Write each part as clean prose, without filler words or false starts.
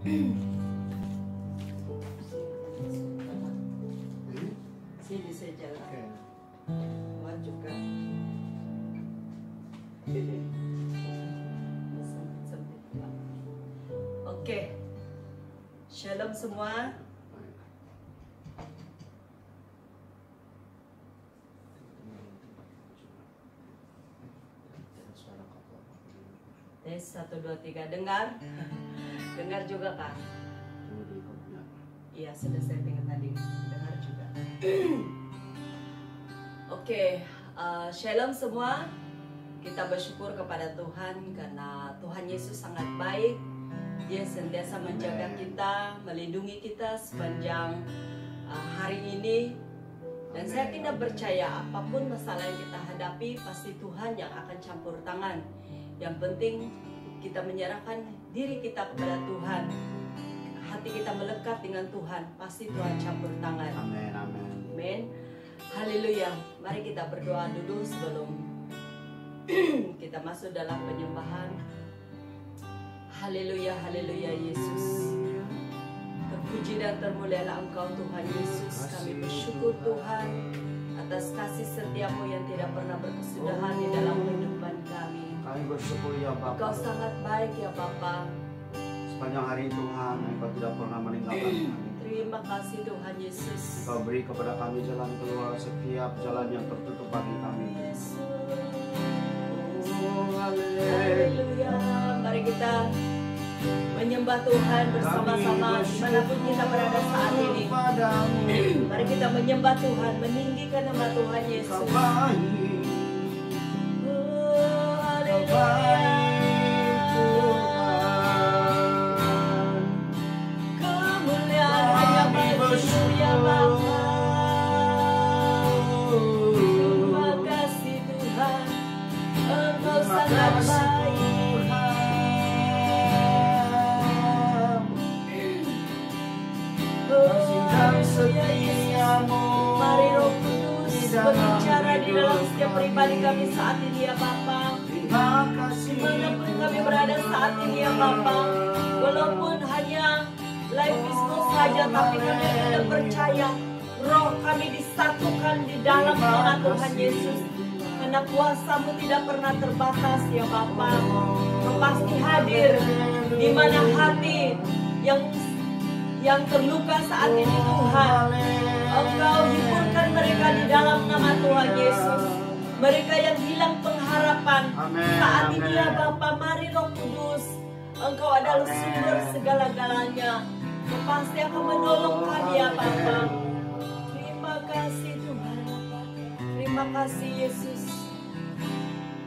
Sini saja lah. Buat juga. Oke. Shalom semua. Tes 1, 2, 3. Dengar? Dengar juga Kak? Iya, sudah saya dengar tadi. Dengar juga. Oke, shalom semua. Kita bersyukur kepada Tuhan karena Tuhan Yesus sangat baik. Dia sentiasa menjaga kita, melindungi kita sepanjang hari ini. Dan saya tidak percaya apapun masalah yang kita hadapi, pasti Tuhan yang akan campur tangan. Yang penting kita menyerahkan diri kita kepada Tuhan. Hati kita melekat dengan Tuhan, pasti Tuhan campur tangan. Amin, amin. Amin. Haleluya. Mari kita berdoa dulu sebelum kita masuk dalam penyembahan. Haleluya, haleluya Yesus. Terpuji dan termulialah Engkau Tuhan Yesus. Kami bersyukur Tuhan atas kasih setiamu yang tidak pernah berkesudahan di dalam kehidupan kami. Kami bersyukur ya Bapa. Engkau sangat baik ya Bapa. Sepanjang hari Tuhan, Engkau tidak pernah meninggalkan kami. Terima kasih Tuhan Yesus. Engkau beri kepada kami jalan keluar setiap jalan yang tertutup bagi kami. Haleluya. Mari kita menyembah Tuhan bersama-sama dimanapun kita berada saat ini. Mari kita menyembah Tuhan, meninggikan nama Tuhan Yesus. Kemuliaan hanya bagi-Mu ya Bapa. Terima kasih Tuhan, Engkau sangat baik. Mari Roh Kudus berbicara di dalam setiap pribadi kami saat ini ya Bapa. Dimanapun kami berada saat ini ya Bapa, walaupun hanya live Facebook saja, tapi kami tidak percaya roh kami disatukan di dalam nama Tuhan Yesus. Karena kuasa-Mu tidak pernah terbatas ya Bapa. Engkau pasti hadir di mana hati yang terluka saat ini Tuhan. Engkau hiburkan mereka di dalam nama Tuhan Yesus. Mereka yang hilang pengharapan saat ini ya Bapa, mari Roh Kudus, Engkau adalah sumber segala-galanya. Engkau pasti akan menolong kami ya Bapa. Terima kasih Tuhan. Terima kasih Yesus.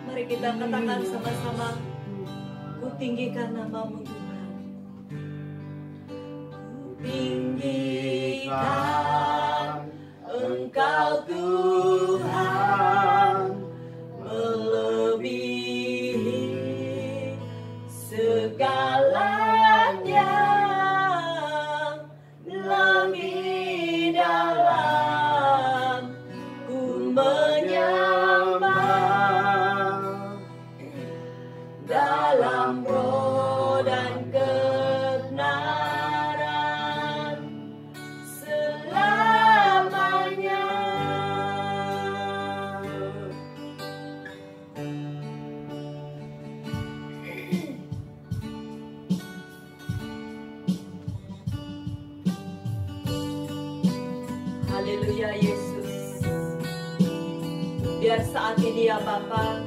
Mari kita katakan sama-sama, ku tinggikan nama-Mu Tuhan. Tinggikan Engkau Tuhan, melebihi segalanya, lebih dalam ku menyembah dalam roh dan kebenaran selamanya. Haleluya Yesus. Biar saat ini ya Bapa,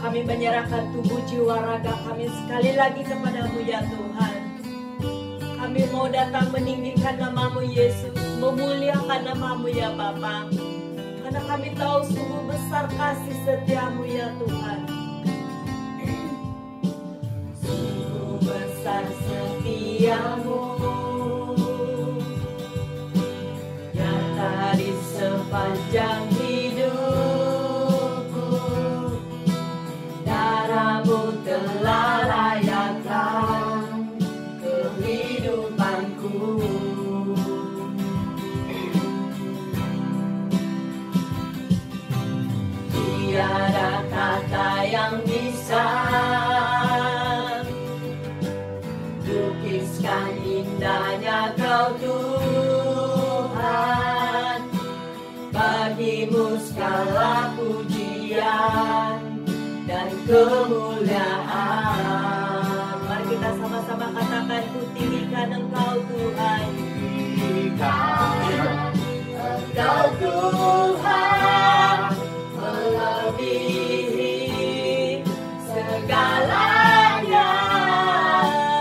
kami menyerahkan tubuh jiwa raga kami sekali lagi kepada-Mu ya Tuhan. Kami mau datang meninggikan nama-Mu Yesus, memuliakan nama-Mu ya Bapa. Karena kami tahu sungguh besar kasih setia-Mu ya Tuhan. Sungguh besar setia-Mu, nyata di sepanjang hidupku. Darah-Mu telah layakkan kehidupanku. Tiada kata yang bisa lukis kemuliaan. Mari kita sama-sama katakan, ku tinggikan Engkau Tuhan. Engkau Tuhan melebihi segalanya,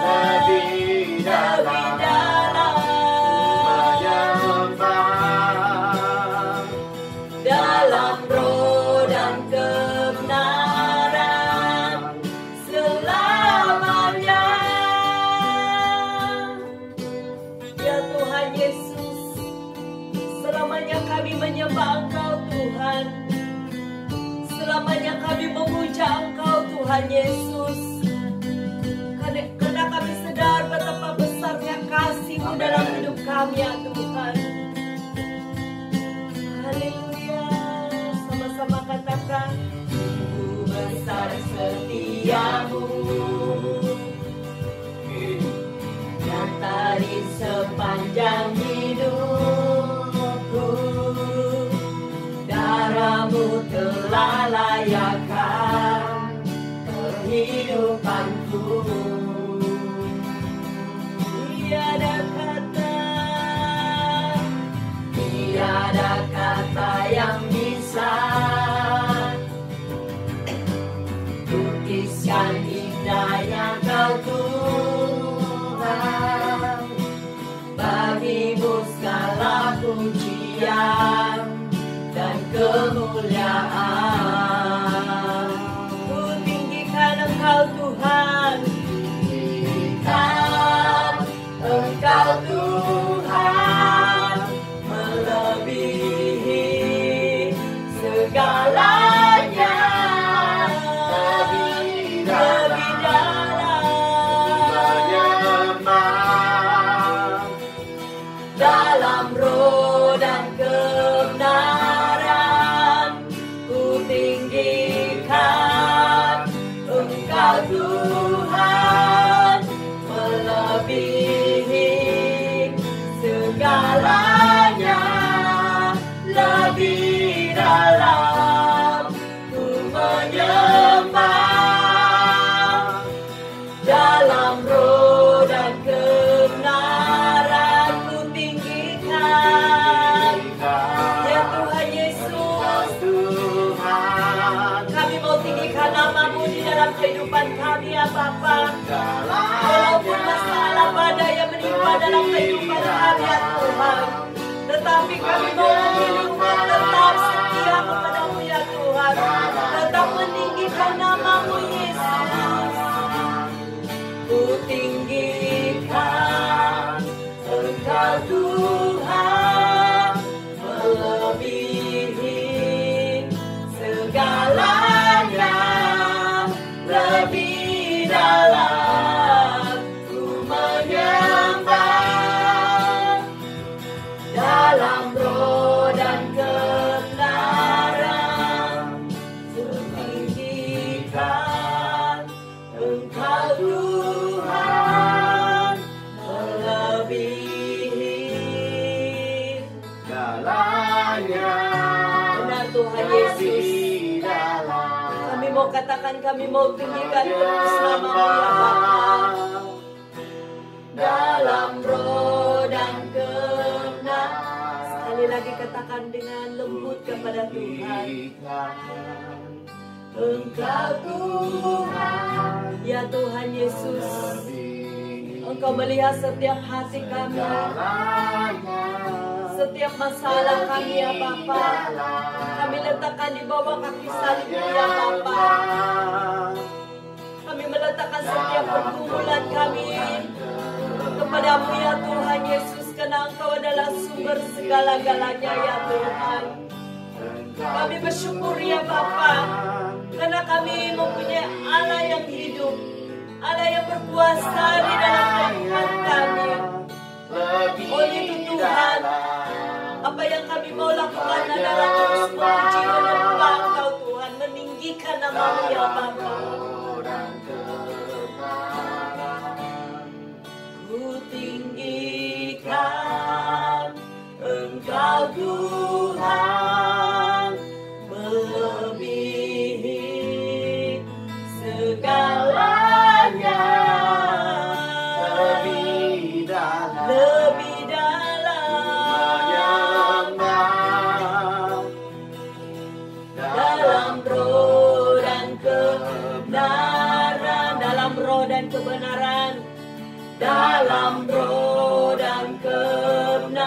lebih dalam dalam roh dan kebenaran selamanya. Ya Tuhan Yesus, selamanya kami menyembah Engkau Tuhan, selamanya kami memuja Engkau Tuhan Yesus, karena kami sadar betapa besarnya kasih-Mu dalam hidup kami ya Tuhan. Haleluya, sama-sama katakan, sungguh besar setiamu, nyata di sepanjang hidupku. Darah-Mu telah layakkan kehidupanku. Tiada kata yang bisa lukiskan indahnya Kau Tuhan. Bagi-Mu segala pujian dan kemuliaan. Ku tinggikan Engkau Tuhan, tinggikan Engkau Tuhan, melebihi segalanya, lebih dalam roh dan kebenaran. Ku tinggikan Engkau Tuhan, melebihi segalanya, lebih dalam ku menyembah. Dalam roh dan kebenaran ku tinggikan. Ya Tuhan Yesus, kami mau tinggikan nama-Mu di dalam kehidupan kami ya Bapa. Walaupun masalah badai yang menimpa dalam kehidupan kami ya Tuhan, tetapi kami mau memilih tetap setia kepada-Mu ya Tuhan, tetap meninggikan nama-Mu Yesus. Ku tinggikan Engkau Tuhan, melebihi segalanya, lebih dalam ku menyembah. Dalam roh dan kebenaran ku tinggikan Engkau Tuhan, melebihi segalanya. Benar Tuhan Yesus, kami mau katakan, kami mau tinggikan terus nama-Mu ya Bapa. Dalam roh dan kebenaran, sekali lagi katakan dengan lembut kepada Tuhan. Engkau Tuhan, ya Tuhan Yesus, Engkau melihat setiap hati kami, setiap masalah kami ya Bapa. Kami letakkan di bawah kaki salib-Mu ya Bapa. Kami meletakkan setiap pergumulan kami kepada-Mu ya Tuhan Yesus, karena Engkau adalah sumber segala-galanya ya Tuhan. Kami bersyukur ya Bapa, karena kami mempunyai Allah yang hidup, Allah yang berkuasa di dalam kehidupan kami. Oleh itu Tuhan, apa yang kami mau lakukan adalah terus memuji menyembah Engkau Tuhan, meninggikan nama-Mu ya Bapa. Ku tinggikan Engkau Tuhan, melebihi kebenaran, dalam roh dan kebenaran, dalam roh dan kebenaran,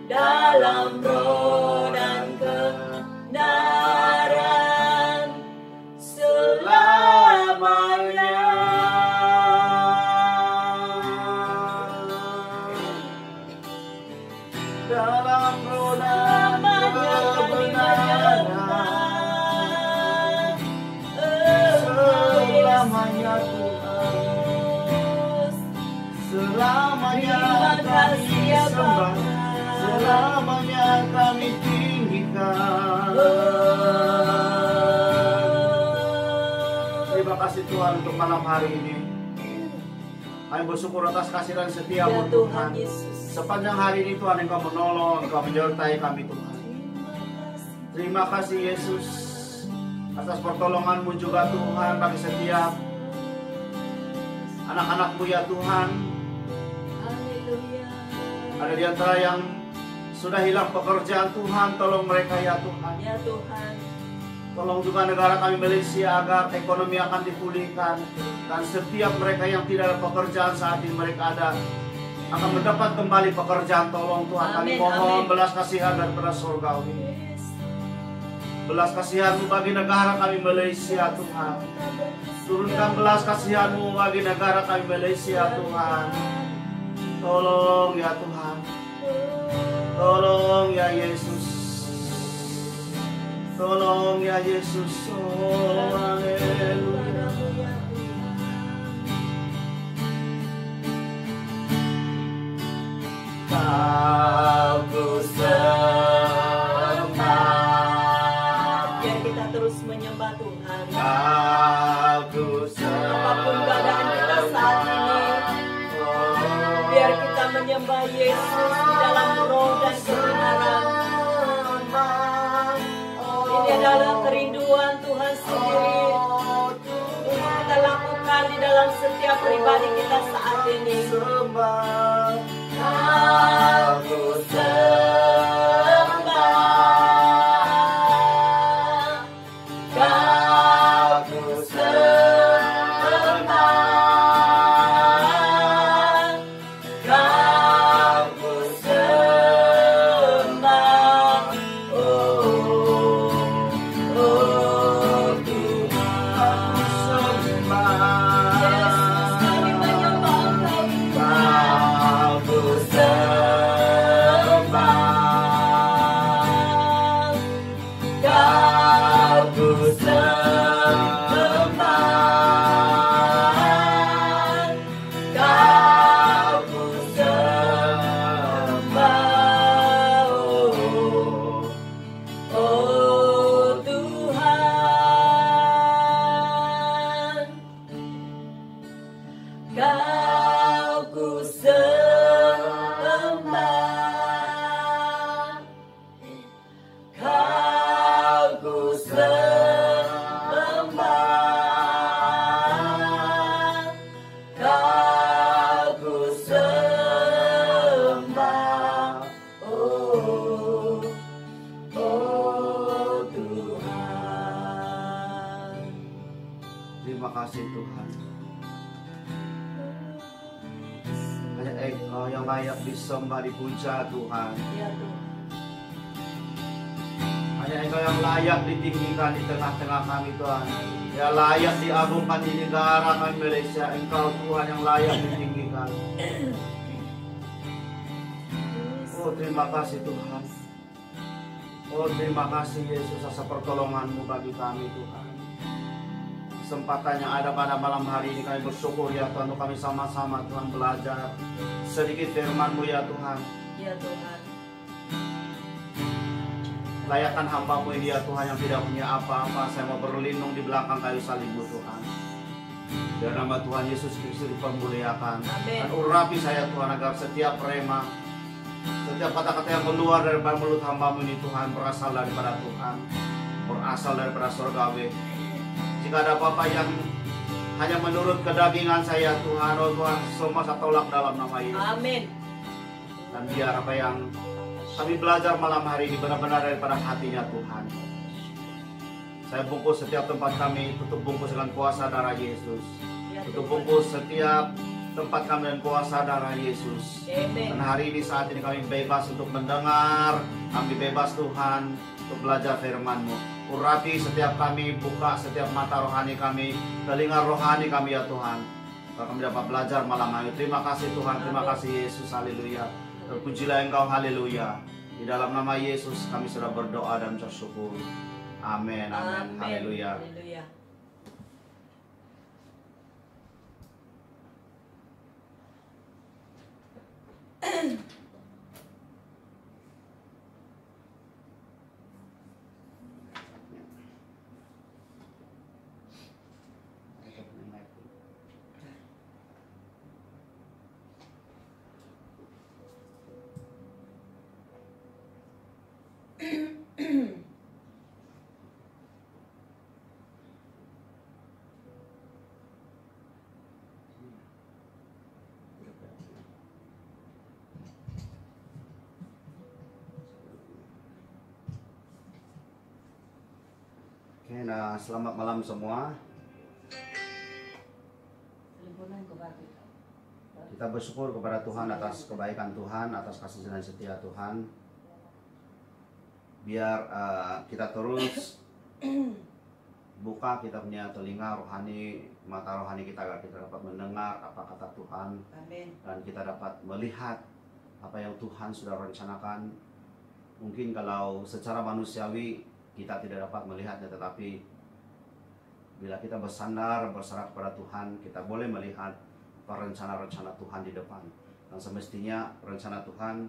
dalam roh dan kebenaran selamanya. Dalam roh dan kebenaran selamanya Tuhan, selamanya kami sembah, selamanya kami tinggikan. Terima kasih Tuhan untuk malam hari ini. Kami bersyukur atas kasih dan setia-Mu Tuhan. Sepanjang hari ini Tuhan Engkau menolong, Engkau menyertai kami Tuhan. Terima kasih Yesus atas pertolongan-Mu juga Tuhan bagi setiap anak-anak-Mu ya Tuhan. Ada di antara yang sudah hilang pekerjaan Tuhan, tolong mereka ya Tuhan. Ya Tuhan. Tolong juga negara kami Malaysia agar ekonomi akan dipulihkan. Dan setiap mereka yang tidak ada pekerjaan saat ini, mereka akan mendapat kembali pekerjaan. Tolong Tuhan, kami mohon belas kasihan daripada surgawi. Belas kasihan-Mu bagi negara kami Malaysia Tuhan. Turunkan belas kasihan-Mu bagi negara kami Malaysia Tuhan. Tolong ya Tuhan. Tolong ya Yesus. Tolong ya Yesus. Oh, haleluya. Kau ku sembah. Biar kita terus menyembah Tuhan. Kau ku sembah. Apapun keadaan kita saat ini, biar kita menyembah Yesus di dalam roh dan kebenaran. Ini adalah kerinduan Tuhan sendiri untuk kita lakukan di dalam setiap pribadi kita saat ini. Aku sembah, aku sembah, aku sembah, oh Tuhan, Yesus kami menyembah Engkau. Aku sembah, aku sembah, aku sembah, oh Tuhan, Kau ku sembah, Kau ku sembah, Kau ku sembah, oh Tuhan. Terima kasih Tuhan. Hanya Engkau yang layak disembah, dipuja Tuhan. Ya Tuhan. Hanya Engkau yang layak ditinggikan di tengah-tengah kami Tuhan. Ya layak diagungkan di negara kami Malaysia. Engkau Tuhan yang layak ditinggikan. Oh terima kasih Tuhan. Oh terima kasih Yesus atas pertolongan-Mu bagi kami Tuhan. Kesempatan yang ada pada malam hari ini kami bersyukur ya Tuhan, untuk kami sama-sama Tuhan belajar sedikit firman-Mu ya Tuhan. Ya Tuhan. Layakkan hamba-Mu ini ya Tuhan yang tidak punya apa-apa. Saya mau berlindung di belakang kayu salib-Mu Tuhan. Biar nama Tuhan Yesus Kristus dipermuliakan. Dan urapi saya Tuhan agar setiap rema, setiap kata-kata yang keluar daripada mulut hamba-Mu ini Tuhan berasal daripada Tuhan, berasal daripada surgawi. Jika ada apa-apa yang hanya menurut kedagingan saya Tuhan, oh Tuhan, semua saya tolak dalam nama Yesus. Amin. Dan biar apa yang kami belajar malam hari ini benar-benar daripada hatinya Tuhan. Saya bungkus setiap tempat kami, tutup bungkus dengan kuasa darah Yesus. Tutup bungkus setiap tempat kami dengan kuasa darah Yesus. Dan hari ini, saat ini kami bebas untuk mendengar, kami bebas Tuhan untuk belajar firman-Mu. Urapi setiap kami, buka setiap mata rohani kami, telinga rohani kami ya Tuhan. Kami dapat belajar malam hari. Terima kasih Tuhan, terima kasih Yesus, haleluya. Terpujilah Engkau, haleluya. Di dalam nama Yesus kami sudah berdoa dan bersyukur. Amin, amin, haleluya. Oke, nah selamat malam semua. Kita bersyukur kepada Tuhan atas kebaikan Tuhan, atas kasih dan setia Tuhan. Biar kita terus buka kita punya telinga rohani, mata rohani kita, agar kita dapat mendengar apa kata Tuhan. Amin. Dan kita dapat melihat apa yang Tuhan sudah rencanakan. Mungkin kalau secara manusiawi kita tidak dapat melihatnya, tetapi bila kita bersandar, berserah kepada Tuhan, kita boleh melihat rencana-rencana Tuhan di depan. Dan semestinya rencana Tuhan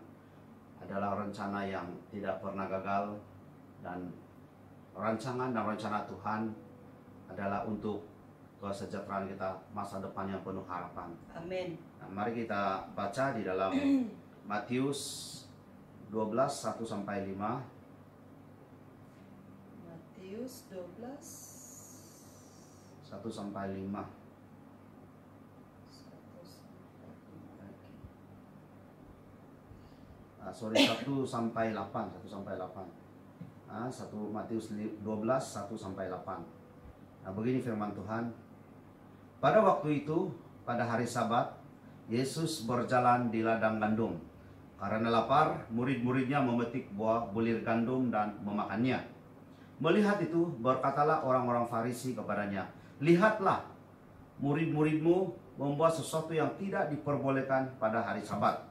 adalah rencana yang tidak pernah gagal, dan rancangan dan rencana Tuhan adalah untuk kesejahteraan kita, masa depan yang penuh harapan. Amin. Nah, mari kita baca di dalam Matius 12, 1-5. Matius 12 1-5. Sorry, 1-8. 1 Matius 12, 1-8. Nah, begini firman Tuhan. Pada waktu itu, pada hari Sabat, Yesus berjalan di ladang gandum. Karena lapar, murid-muridnya memetik buah bulir gandum dan memakannya. Melihat itu, berkatalah orang-orang Farisi kepadanya, "Lihatlah, murid-muridmu membuat sesuatu yang tidak diperbolehkan pada hari Sabat."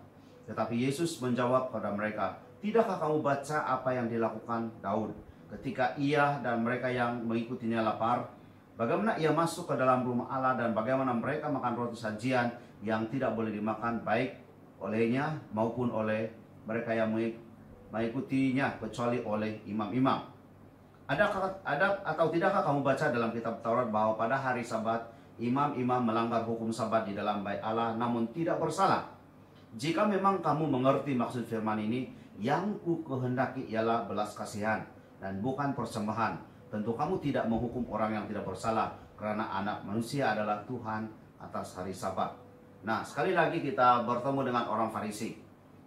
Tetapi Yesus menjawab kepada mereka, "Tidakkah kamu baca apa yang dilakukan Daud ketika ia dan mereka yang mengikutinya lapar? Bagaimana ia masuk ke dalam rumah Allah dan bagaimana mereka makan roti sajian yang tidak boleh dimakan baik olehnya maupun oleh mereka yang mengikutinya, kecuali oleh imam-imam. Tidakkah kamu baca dalam kitab Taurat bahwa pada hari Sabat imam-imam melanggar hukum Sabat di dalam bait Allah namun tidak bersalah? Jika memang kamu mengerti maksud firman ini, yang ku kehendaki ialah belas kasihan dan bukan persembahan. Tentu kamu tidak menghukum orang yang tidak bersalah, karena Anak Manusia adalah Tuhan atas hari Sabat." Nah, sekali lagi kita bertemu dengan orang Farisi.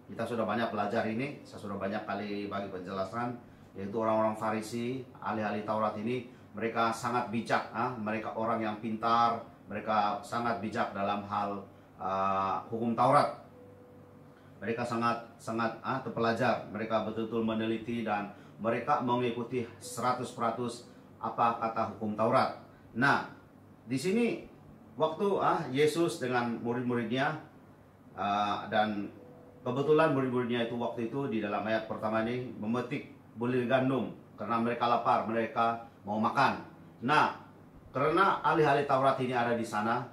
Kita sudah banyak belajar ini, saya sudah banyak kali bagi penjelasan, yaitu orang-orang Farisi, ahli-ahli Taurat ini, mereka sangat bijak, mereka orang yang pintar, mereka sangat bijak dalam hal hukum Taurat. Mereka sangat terpelajar, mereka betul-betul meneliti dan mereka mengikuti 100% apa kata hukum Taurat. Nah, di sini waktu Yesus dengan murid-muridnya, dan kebetulan murid-muridnya itu waktu itu di dalam ayat pertama ini memetik bulir gandum karena mereka lapar, mereka mau makan. Nah, karena ahli-ahli Taurat ini ada di sana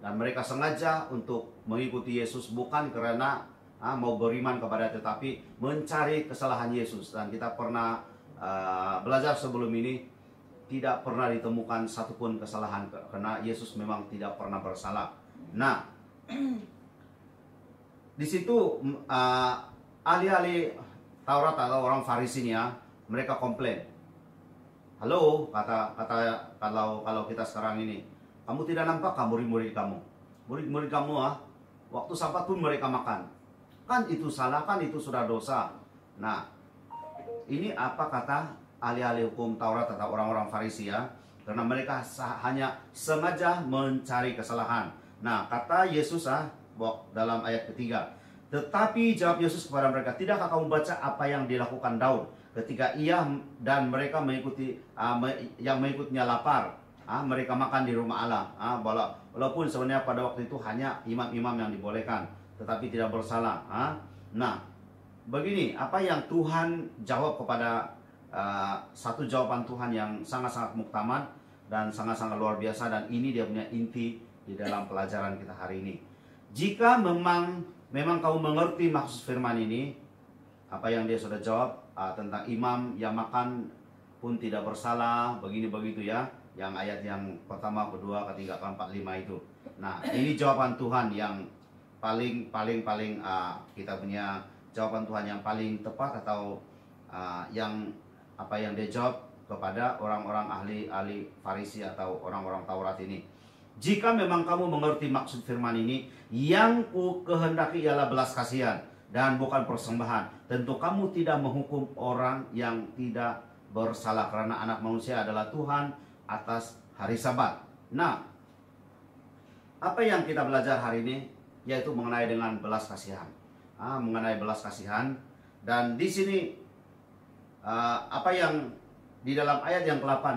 dan mereka sengaja untuk mengikuti Yesus, bukan karena mau beriman kepada, tetapi mencari kesalahan Yesus. Dan kita pernah belajar sebelum ini, tidak pernah ditemukan satupun kesalahan, karena Yesus memang tidak pernah bersalah. Nah, di situ ahli-ahli Taurat atau orang Farisi ini mereka komplain. Halo, kalau kita sekarang ini, kamu tidak nampak murid-murid kamu? Murid-murid kamu waktu Sabat pun mereka makan. Kan itu salah, kan itu sudah dosa. Nah, ini apa kata ahli-ahli hukum Taurat atau orang-orang Farisi ya. Karena mereka hanya sengaja mencari kesalahan. Nah, kata Yesus dalam ayat ketiga, tetapi jawab Yesus kepada mereka, tidakkah kamu baca apa yang dilakukan Daud ketika ia dan mereka yang mengikutnya lapar, mereka makan di rumah Allah, walaupun sebenarnya pada waktu itu hanya imam-imam yang dibolehkan, tetapi tidak bersalah. Nah, begini, apa yang Tuhan jawab kepada satu jawaban Tuhan yang sangat-sangat muktamad dan sangat-sangat luar biasa, dan ini dia punya inti di dalam pelajaran kita hari ini. Jika memang kamu mengerti maksud firman ini, apa yang dia sudah jawab tentang imam yang makan pun tidak bersalah, begini begitu ya, yang ayat yang pertama, kedua, ketiga, keempat, lima itu. Nah, ini jawaban Tuhan yang paling kita punya jawaban Tuhan yang paling tepat, atau yang apa yang dia jawab kepada orang-orang ahli Farisi atau orang-orang Taurat ini. Jika memang kamu mengerti maksud firman ini, yang ku kehendaki ialah belas kasihan dan bukan persembahan, tentu kamu tidak menghukum orang yang tidak bersalah, karena anak manusia adalah Tuhan atas hari Sabat. Nah, apa yang kita belajar hari ini yaitu mengenai dengan belas kasihan, mengenai belas kasihan. Dan di sini apa yang di dalam ayat yang ke-8,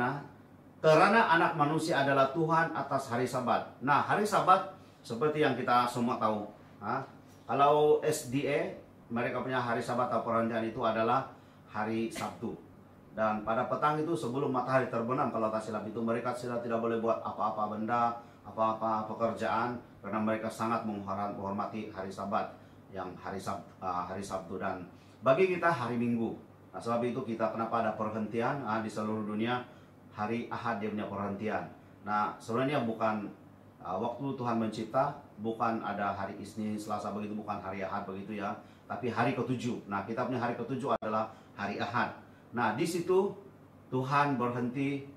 karena anak manusia adalah Tuhan atas hari Sabat. Nah, hari Sabat seperti yang kita semua tahu, kalau SDA mereka punya hari Sabat atau perhentian itu adalah hari Sabtu. Dan pada petang itu sebelum matahari terbenam, kalau tak silap itu, mereka sudah tidak boleh buat apa-apa benda, apa-apa pekerjaan, karena mereka sangat menghormati hari Sabat, yang hari Sabtu. Dan bagi kita hari Minggu. Nah, sebab itu kita kenapa ada perhentian di seluruh dunia. Hari Ahad dia punya perhentian. Nah, sebenarnya bukan waktu Tuhan mencipta, bukan ada hari Isnin, Selasa begitu, bukan hari Ahad begitu ya, tapi hari ke-7. Nah, kita punya hari ke-7 adalah hari Ahad. Nah, di situ Tuhan berhenti,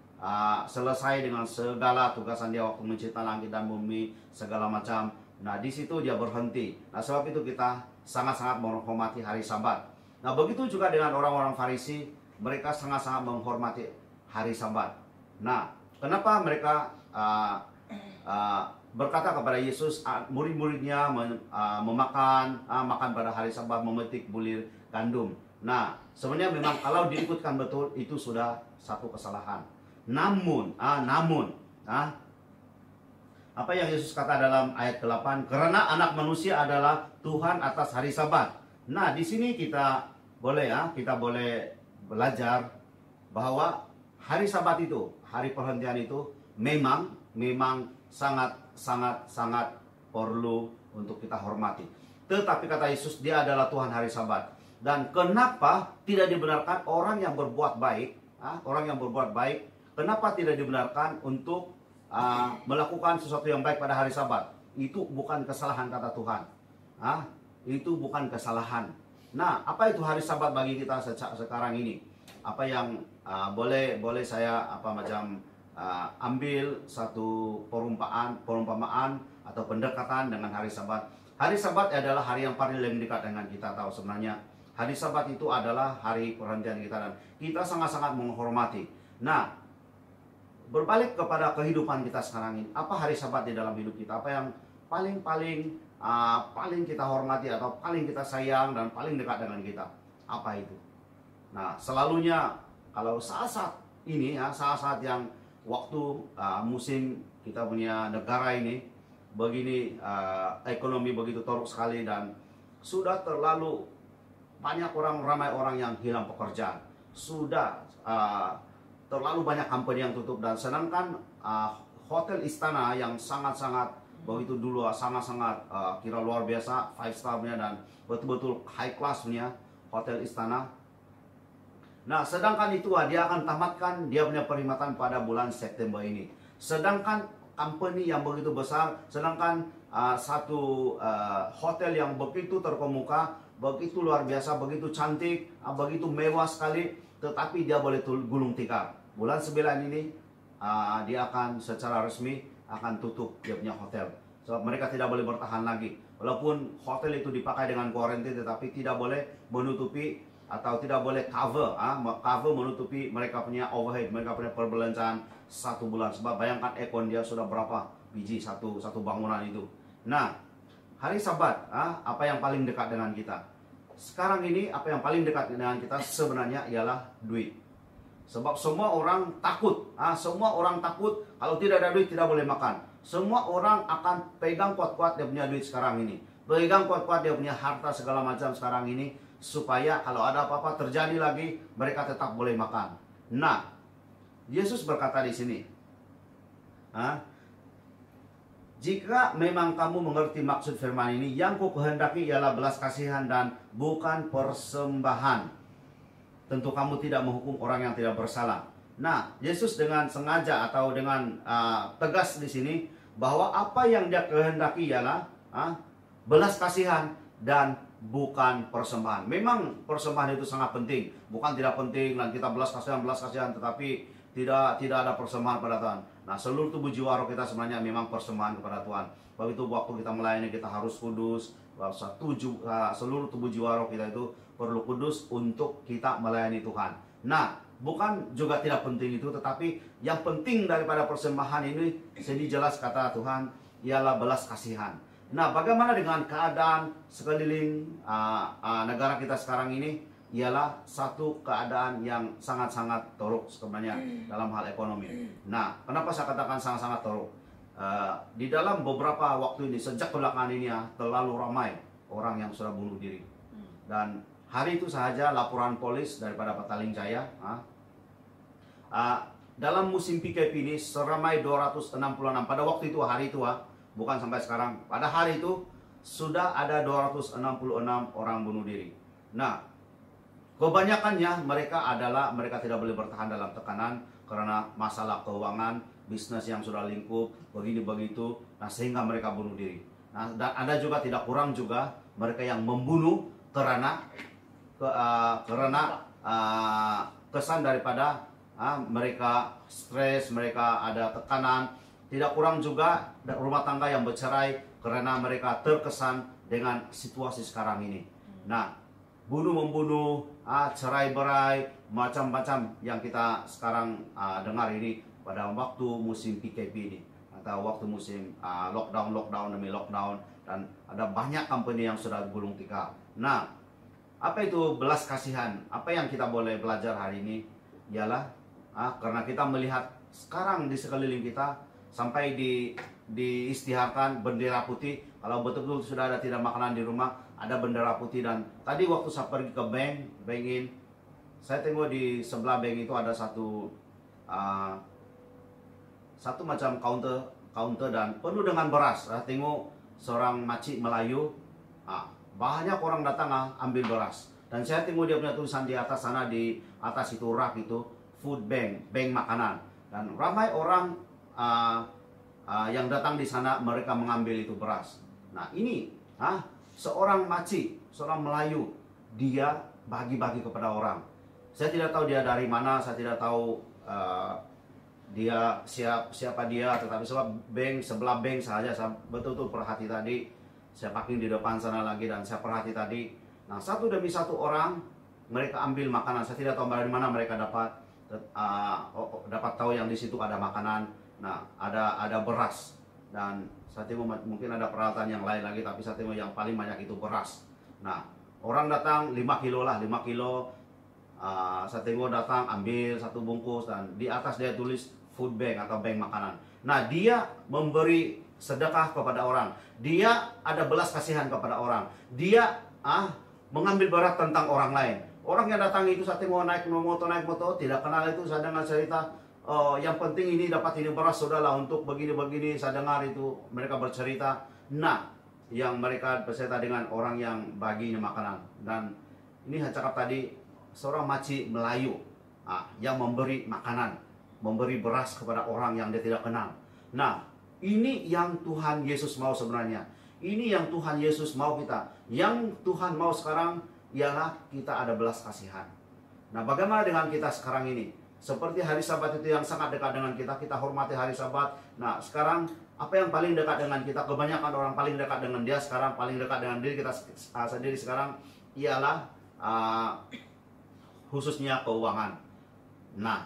selesai dengan segala tugasan dia waktu mencipta langit dan bumi, segala macam. Nah, di situ dia berhenti. Nah, sebab itu kita sangat-sangat menghormati hari Sabat. Nah, begitu juga dengan orang-orang Farisi, mereka sangat-sangat menghormati hari Sabat. Nah, kenapa mereka berkata kepada Yesus, murid-muridnya makan pada hari Sabat, memetik bulir gandum. Nah, sebenarnya memang kalau diikutkan betul itu sudah satu kesalahan. Namun, apa yang Yesus kata dalam ayat ke-8, karena anak manusia adalah Tuhan atas hari Sabat. Nah, di sini kita boleh belajar bahwa hari Sabat itu, hari perhentian itu memang sangat perlu untuk kita hormati. Tetapi kata Yesus, dia adalah Tuhan hari Sabat. Dan kenapa tidak dibenarkan orang yang berbuat baik, kenapa tidak dibenarkan untuk melakukan sesuatu yang baik pada hari Sabat? Itu bukan kesalahan kata Tuhan. Itu bukan kesalahan. Nah, apa itu hari Sabat bagi kita sekarang ini? Apa yang boleh saya ambil satu perumpamaan atau pendekatan dengan hari Sabat. Hari Sabat adalah hari yang paling dekat dengan kita. Tahu sebenarnya hari Sabat itu adalah hari perhentian kita, dan kita sangat-sangat menghormati. Nah, berbalik kepada kehidupan kita sekarang ini, apa hari Sabat di dalam hidup kita? Apa yang paling kita hormati atau paling kita sayang dan paling dekat dengan kita? Apa itu? Nah, selalunya kalau saat-saat ini saat-saat yang waktu musim kita punya negara ini begini, ekonomi begitu teruk sekali, dan sudah terlalu banyak ramai orang yang hilang pekerjaan, sudah terlalu banyak company yang tutup, dan sedangkan hotel Istana yang sangat-sangat begitu dulu sangat-sangat kira luar biasa, 5 star-nya dan betul-betul high class-nya hotel Istana. Nah, sedangkan itu dia akan tamatkan dia punya perkhidmatan pada bulan September ini. Sedangkan company yang begitu besar, sedangkan satu hotel yang begitu terkemuka, begitu luar biasa, begitu cantik, begitu mewah sekali, tetapi dia boleh gulung tikar. Bulan 9 ini dia akan secara resmi akan tutup dia punya hotel. Sebab mereka tidak boleh bertahan lagi. Walaupun hotel itu dipakai dengan kuarantin, tetapi tidak boleh menutupi atau tidak boleh cover menutupi mereka punya overhead, mereka punya perbelanjaan 1 bulan. Sebab bayangkan ekon dia sudah berapa biji satu bangunan itu. Nah, hari Sabat, apa yang paling dekat dengan kita? Sekarang ini apa yang paling dekat dengan kita sebenarnya ialah duit. Sebab semua orang takut, semua orang takut kalau tidak ada duit tidak boleh makan. Semua orang akan pegang kuat-kuat dia punya duit sekarang ini. Pegang kuat-kuat dia punya harta segala macam sekarang ini, supaya kalau ada apa-apa terjadi lagi, mereka tetap boleh makan. Nah, Yesus berkata di sini, jika memang kamu mengerti maksud firman ini, yang ku kehendaki ialah belas kasihan dan bukan persembahan. Tentu kamu tidak menghukum orang yang tidak bersalah. Nah, Yesus dengan sengaja atau dengan tegas di sini bahwa apa yang dia kehendaki ialah belas kasihan dan bukan persembahan. Memang persembahan itu sangat penting, bukan tidak penting dan kita belas kasihan, tetapi tidak ada persembahan pada Tuhan. Nah, seluruh tubuh jiwa roh kita sebenarnya memang persembahan kepada Tuhan. Sebab itu waktu kita melayani kita harus kudus. Seluruh tubuh jiwa roh kita itu perlu kudus untuk kita melayani Tuhan. Nah, bukan juga tidak penting itu, tetapi yang penting daripada persembahan ini, sini jelas kata Tuhan, ialah belas kasihan. Nah, bagaimana dengan keadaan sekeliling negara kita sekarang ini? Ialah satu keadaan yang sangat-sangat teruk sebenarnya dalam hal ekonomi. Nah, kenapa saya katakan sangat-sangat teruk? Di dalam beberapa waktu ini, sejak belakangan ini terlalu ramai orang yang sudah bunuh diri. Dan hari itu saja laporan polis daripada Petaling Jaya, dalam musim PKP ini seramai 266. Pada waktu itu, hari itu, bukan sampai sekarang, pada hari itu sudah ada 266 orang bunuh diri. Nah, kebanyakannya mereka tidak boleh bertahan dalam tekanan karena masalah keuangan, bisnis yang sudah lingkup, begini begitu. Nah, sehingga mereka bunuh diri. Nah, dan ada juga tidak kurang juga mereka yang membunuh karena kesan daripada mereka stres, mereka ada tekanan. Tidak kurang juga rumah tangga yang bercerai karena mereka terkesan dengan situasi sekarang ini. Nah, bunuh-membunuh, cerai-berai, macam-macam yang kita sekarang dengar ini pada waktu musim PKP ini, atau waktu musim lockdown demi lockdown, dan ada banyak company yang sudah gulung tikar. Nah, apa itu belas kasihan? Apa yang kita boleh belajar hari ini ialah karena kita melihat sekarang di sekeliling kita sampai diistiharkan bendera putih. Kalau betul-betul sudah ada tidak makanan di rumah, ada bendera putih. Dan tadi waktu saya pergi ke bank, saya tengok di sebelah bank itu ada satu macam counter dan penuh dengan beras. Saya tengok seorang makcik Melayu, banyak orang datang ambil beras. Dan saya tengok dia punya tulisan di atas sana, di atas itu rak itu food bank makanan. Dan ramai orang yang datang di sana, mereka mengambil itu beras. Nah, ini seorang makcik, seorang Melayu, dia bagi-bagi kepada orang. Saya tidak tahu dia dari mana, saya tidak tahu dia siapa dia, tetapi sebelah bank saja saya betul-betul perhati tadi. Saya parking di depan sana lagi dan saya perhati tadi. Nah, satu demi satu orang mereka ambil makanan. Saya tidak tahu dari mana mereka dapat tahu yang di situ ada makanan. Nah, ada beras, dan saya tengok mungkin ada peralatan yang lain lagi, tapi saya tengok yang paling banyak itu beras. Nah, orang datang 5 kilo. Saya tengok datang ambil satu bungkus dan di atas dia tulis food bank atau bank makanan. Nah, dia memberi sedekah kepada orang. Dia ada belas kasihan kepada orang. Dia mengambil berat tentang orang lain. Orang yang datang itu saya tengok naik motor, tidak kenal itu, saya dengar cerita, yang penting ini dapat ini beras, sudahlah untuk begini-begini, saya dengar itu mereka bercerita. Nah, yang mereka bercerita dengan orang yang baginya makanan. Dan ini saya cakap tadi, seorang makcik Melayu yang memberi makanan, memberi beras kepada orang yang dia tidak kenal. Nah, ini yang Tuhan Yesus mau sebenarnya. Ini yang Tuhan Yesus mau kita. Yang Tuhan mau sekarang ialah kita ada belas kasihan. Nah, bagaimana dengan kita sekarang ini? Seperti hari Sabat itu yang sangat dekat dengan kita, kita hormati hari Sabat. Nah, sekarang apa yang paling dekat dengan kita? Kebanyakan orang paling dekat dengan dia sekarang, paling dekat dengan diri kita sendiri sekarang ialah khususnya keuangan. Nah,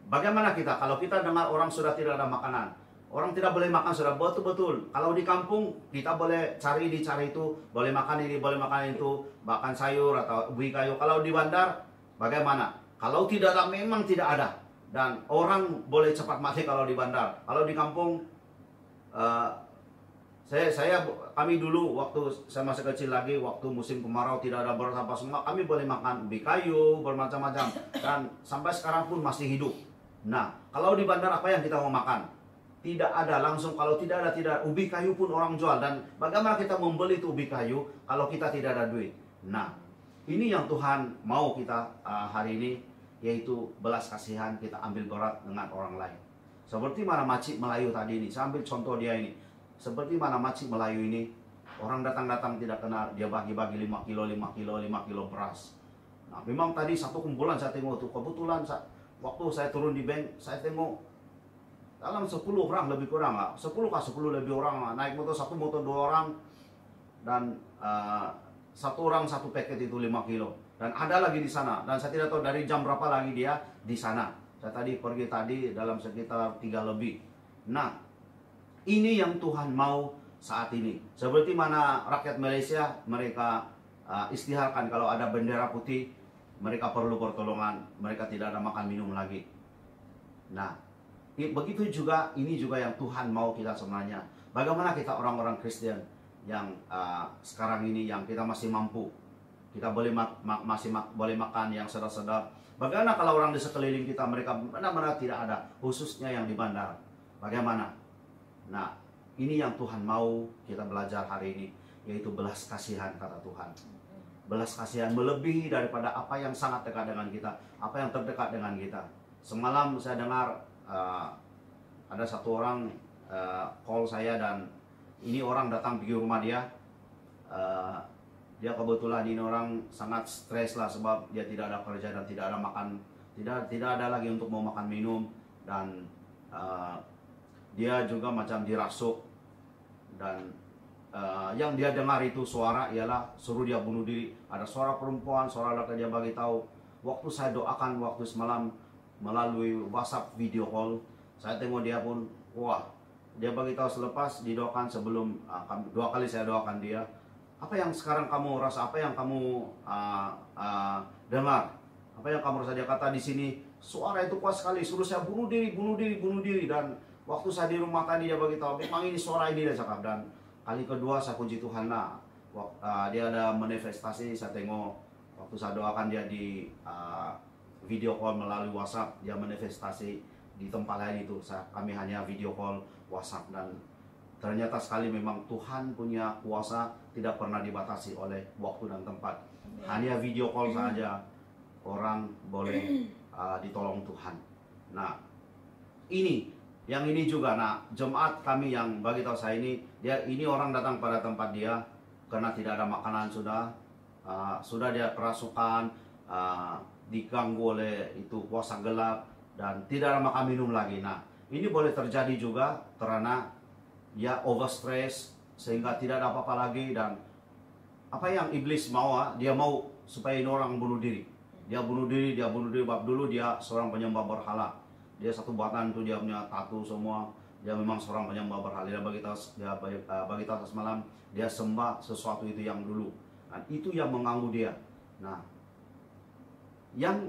bagaimana kita kalau kita dengar orang sudah tidak ada makanan, orang tidak boleh makan, sudah betul-betul. Kalau di kampung kita boleh cari ini, cari itu, boleh makan ini, boleh makan itu, makan sayur atau ubi kayu. Kalau di bandar bagaimana? Kalau tidak ada, memang tidak ada. Dan orang boleh cepat mati kalau di bandar. Kalau di kampung, kami dulu waktu saya masih kecil lagi, waktu musim kemarau tidak ada beras apa semua, kami boleh makan ubi kayu, bermacam-macam. Dan sampai sekarang pun masih hidup. Nah, kalau di bandar apa yang kita mau makan? Tidak ada langsung. Kalau tidak ada, ubi kayu pun orang jual. Dan bagaimana kita membeli itu ubi kayu kalau kita tidak ada duit? Nah, ini yang Tuhan mau kita hari ini, yaitu belas kasihan. Kita ambil berat dengan orang lain. Seperti mana Macik Melayu tadi ini, saya ambil contoh dia ini. Seperti mana Macik Melayu ini, orang datang-datang tidak kenal, dia bagi-bagi 5 kilo beras. Nah, memang tadi satu kumpulan saya tengok tuh, kebetulan waktu saya turun di bank, saya tengok dalam 10 orang lebih kurang lah, 10 lebih orang lah. Naik motor, satu motor 2 orang, dan satu orang satu paket itu 5 kilo. Dan ada lagi di sana, dan saya tidak tahu dari jam berapa lagi dia di sana. Saya pergi tadi dalam sekitar 3 lebih. Nah, ini yang Tuhan mau saat ini. Seperti mana rakyat Malaysia, mereka istiharkan kalau ada bendera putih, mereka perlu pertolongan, mereka tidak ada makan minum lagi. Nah, begitu juga, ini juga yang Tuhan mau kita sebenarnya. Bagaimana kita orang-orang Kristen yang sekarang ini, yang kita masih mampu, kita boleh masih boleh makan yang sedap-sedap. Bagaimana kalau orang di sekeliling kita, mereka benar-benar tidak ada, khususnya yang di bandar? Bagaimana? Nah, ini yang Tuhan mau kita belajar hari ini, yaitu belas kasihan, kata Tuhan. Belas kasihan melebihi daripada apa yang sangat dekat dengan kita, apa yang terdekat dengan kita. Semalam saya dengar ada satu orang call saya, dan ini orang datang pergi rumah dia. Dia kebetulan ini orang sangat stres lah, sebab dia tidak ada kerja dan tidak ada makan, tidak ada lagi untuk mau makan minum. Dan dia juga macam dirasuk, dan yang dia dengar itu suara ialah suruh dia bunuh diri. Ada suara perempuan, suara laki, dia bagi tahu. Waktu saya doakan waktu semalam melalui WhatsApp video call, saya tengok dia pun, wah, dia bagi tahu selepas didoakan, sebelum 2 kali saya doakan dia. Apa yang sekarang kamu rasa? Apa yang kamu dengar? Apa yang kamu rasa? Dia kata di sini suara itu kuat sekali, suruh saya bunuh diri. Dan waktu saya di rumah tadi, dia bagi tahu memang ini suara ini, dia cakap. Dan kali kedua saya puji Tuhan lah, dia ada manifestasi. Saya tengok waktu saya doakan dia di video call melalui WhatsApp, dia manifestasi di tempat lain itu. Kami hanya video call WhatsApp, dan ternyata sekali memang Tuhan punya kuasa, tidak pernah dibatasi oleh waktu dan tempat. Hanya video call saja orang boleh ditolong Tuhan. Nah, yang ini juga, nah, jemaat kami yang bagi tahu saya ini orang datang pada tempat dia karena tidak ada makanan, sudah dia kerasukan, diganggu oleh itu puasa gelap, dan tidak ada makan minum lagi. Nah, ini boleh terjadi juga karena ya overstress, sehingga tidak ada apa-apa lagi. Dan apa yang iblis mau, dia mau supaya ini orang bunuh diri. Dia bunuh diri. Bab dulu dia seorang penyembah berhala. Dia satu batang itu dia punya tato semua. Dia memang seorang penyembah berhala. Dia bagi tahu semalam, dia sembah sesuatu itu yang dulu. Dan itu yang mengganggu dia. Nah, yang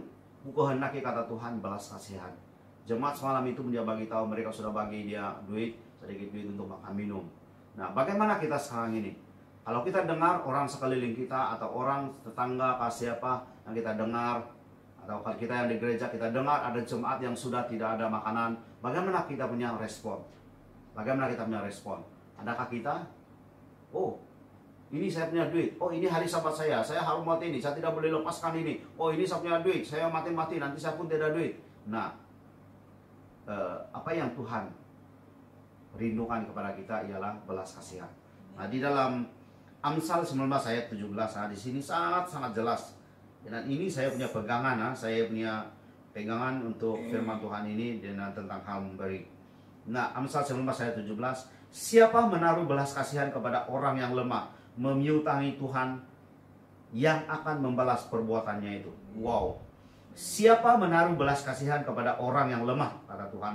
kukehendaki, kata Tuhan, belas kasihan. Jemaat semalam itu dia bagi tahu, mereka sudah bagi dia sedikit duit untuk makan minum. Nah, bagaimana kita sekarang ini? Kalau kita dengar orang sekeliling kita, atau orang tetangga, siapa yang kita dengar, atau kalau kita yang di gereja, kita dengar ada jemaat yang sudah tidak ada makanan, bagaimana kita punya respon? Adakah kita, oh, ini saya punya duit, oh ini hari Sabat saya harus mati ini, saya tidak boleh lepaskan ini, oh ini saya punya duit, saya mati-mati, nanti saya pun tidak duit. Nah, apa yang Tuhan rindukan kepada kita ialah belas kasihan. Nah, di dalam Amsal 19 ayat 17, di sini sangat jelas. Dan ini saya punya pegangan, untuk firman Tuhan ini dengan tentang hal memberi. Nah, Amsal 19 ayat 17, siapa menaruh belas kasihan kepada orang yang lemah, memiutangi Tuhan yang akan membalas perbuatannya itu. Wow. Siapa menaruh belas kasihan kepada orang yang lemah, kata Tuhan.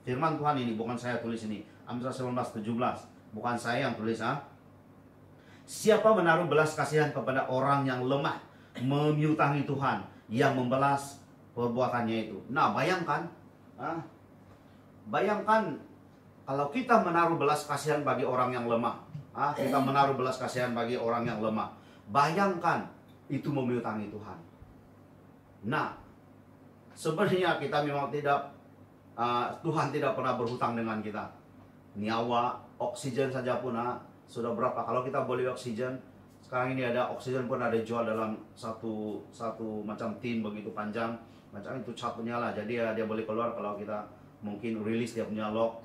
Firman Tuhan ini, bukan saya tulis ini. Amsal 19:17. Bukan saya yang tulis. Siapa menaruh belas kasihan kepada orang yang lemah, memiutangi Tuhan yang membalas perbuatannya itu. Nah, bayangkan. Bayangkan kalau kita menaruh belas kasihan bagi orang yang lemah. Kita menaruh belas kasihan bagi orang yang lemah. Bayangkan itu memiutangi Tuhan. Nah, sebenarnya kita memang tidak, Tuhan tidak pernah berhutang dengan kita. Nyawa, oksigen saja pun sudah berapa. Kalau kita beli oksigen, sekarang ini ada oksigen pun ada jual dalam satu macam tin begitu panjang. Macam itu cat menyala. Jadi dia boleh keluar kalau kita mungkin rilis dia punya lock.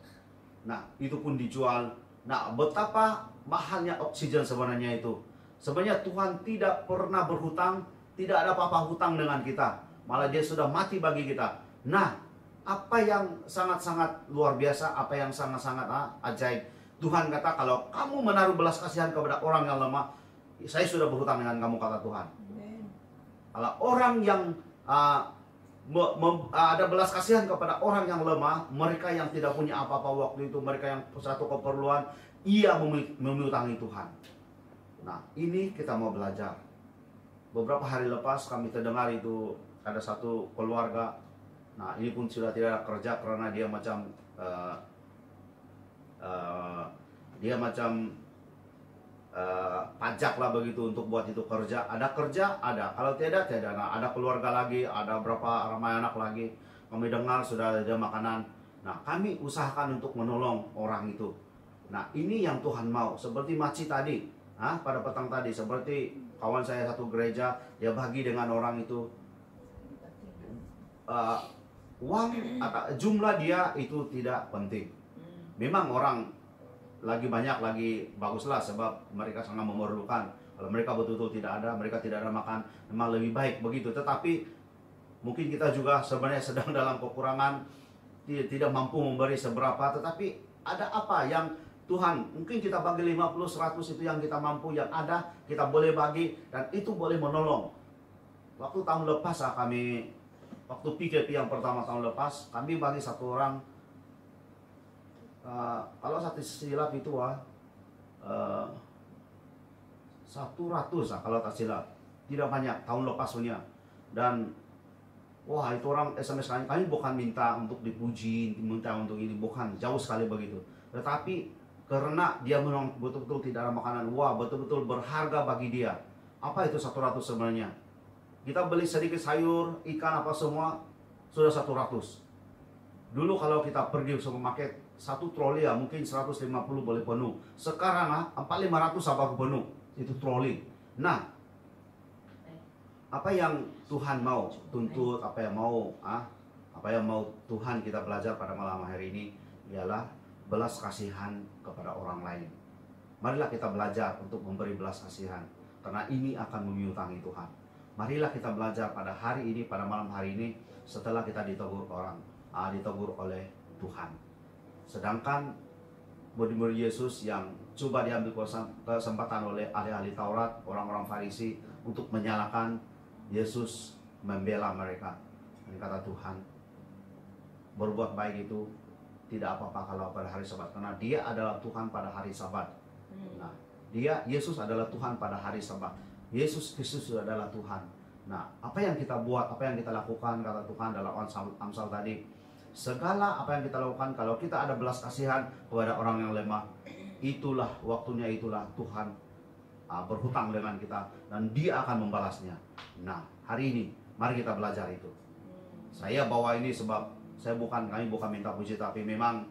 Nah, itu pun dijual. Nah, betapa mahalnya oksigen sebenarnya itu. Sebenarnya Tuhan tidak pernah berhutang, tidak ada apa-apa hutang dengan kita. Malah dia sudah mati bagi kita. Nah, apa yang sangat-sangat luar biasa, apa yang sangat-sangat ajaib. Tuhan kata, kalau kamu menaruh belas kasihan kepada orang yang lemah, saya sudah berhutang dengan kamu, kata Tuhan. Kalau orang yang ada belas kasihan kepada orang yang lemah, mereka yang tidak punya apa-apa waktu itu, mereka yang satu keperluan, ia memiutangi Tuhan. Nah, ini kita mau belajar. Beberapa hari lepas kami terdengar itu ada satu keluarga. Nah, ini pun sudah tidak kerja karena dia macam pajak lah begitu untuk buat itu kerja. Ada kerja, ada. Kalau tidak, tidak. Nah, ada keluarga lagi, ada berapa ramai anak lagi. Kami dengar sudah ada makanan. Nah, kami usahakan untuk menolong orang itu. Nah, ini yang Tuhan mau. Seperti Maci tadi. Pada petang tadi, seperti kawan saya satu gereja, dia bagi dengan orang itu uang atau jumlah dia itu tidak penting. Memang orang lagi banyak, lagi baguslah sebab mereka sangat memerlukan. Kalau mereka betul-betul tidak ada, mereka tidak ada makan, memang lebih baik begitu. Tetapi mungkin kita juga sebenarnya sedang dalam kekurangan, tidak mampu memberi seberapa. Tetapi ada apa yang Tuhan, mungkin kita bagi 50, 100 itu yang kita mampu, yang ada kita boleh bagi, dan itu boleh menolong. Waktu tahun lepas waktu PKP yang pertama tahun lepas, kami bagi satu orang, kalau satu silap itu 100 kalau tak silap, tidak banyak tahun lepas punya. Dan wah, itu orang SMS kami bukan minta untuk dipuji, minta untuk ini, bukan, jauh sekali begitu. Tetapi karena dia memang betul-betul tidak ada makanan, wah, betul-betul berharga bagi dia. Apa itu 100 sebenarnya? Kita beli sedikit sayur, ikan, apa semua, sudah 100. Dulu kalau kita pergi ke supermarket, satu troli mungkin 150 boleh penuh. Sekarang 400-500 apa penuh, itu troli. Nah, apa yang Tuhan mau tuntut, apa yang mau Tuhan kita belajar pada malam hari ini ialah belas kasihan kepada orang lain. Marilah kita belajar untuk memberi belas kasihan, karena ini akan memiutangi Tuhan. Marilah kita belajar pada hari ini, pada malam hari ini, setelah kita ditegur oleh Tuhan. Sedangkan murid-murid Yesus yang coba diambil kesempatan oleh ahli-ahli Taurat, orang-orang Farisi, untuk menyalahkan Yesus, membela mereka. Ini kata Tuhan, berbuat baik itu tidak apa-apa kalau pada hari Sabat, karena dia adalah Tuhan pada hari Sabat. Nah, Yesus adalah Tuhan pada hari Sabat. Yesus Kristus adalah Tuhan. Nah, apa yang kita buat, apa yang kita lakukan, kata Tuhan dalam Amsal tadi, segala apa yang kita lakukan, kalau kita ada belas kasihan kepada orang yang lemah, itulah waktunya, itulah Tuhan berhutang dengan kita, dan dia akan membalasnya. Nah, hari ini mari kita belajar itu. Saya bawa ini sebab kami bukan minta puji, tapi memang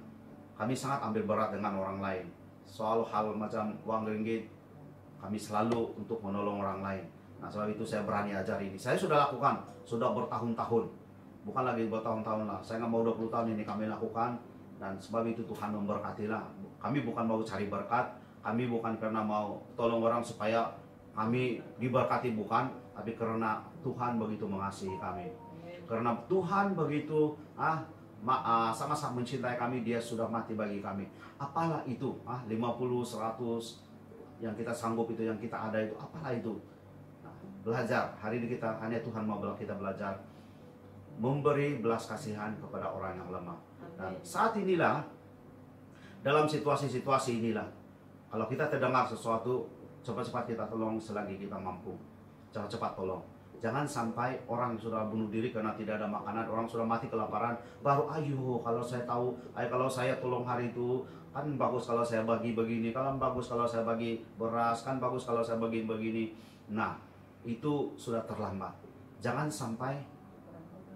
kami sangat ambil berat dengan orang lain. Soal hal macam uang ringgit, kami selalu untuk menolong orang lain. Nah, sebab itu saya berani ajar ini. Saya sudah lakukan, sudah bertahun-tahun. Bukan lagi bertahun-tahun lah. Saya nggak mau 20 tahun ini kami lakukan. Dan sebab itu Tuhan memberkatilah. Kami bukan mau cari berkat. Kami bukan karena mau tolong orang supaya kami diberkati, bukan. Tapi karena Tuhan begitu mengasihi kami. Karena Tuhan begitu sama-sama mencintai kami, dia sudah mati bagi kami. Apalah itu 50, 100 yang kita sanggup itu, yang kita ada itu, apalah itu. Nah, belajar. Hari ini hanya Tuhan mau kita belajar memberi belas kasihan kepada orang yang lemah. Dan saat inilah, dalam situasi-situasi inilah, kalau kita terdengar sesuatu, cepat-cepat kita tolong selagi kita mampu. Cepat-cepat tolong. Jangan sampai orang sudah bunuh diri karena tidak ada makanan, orang sudah mati kelaparan, baru ayo kalau saya tahu, kalau saya tolong hari itu, kan bagus kalau saya bagi begini, kan bagus kalau saya bagi beras, kan bagus kalau saya bagi begini. Nah, itu sudah terlambat. Jangan sampai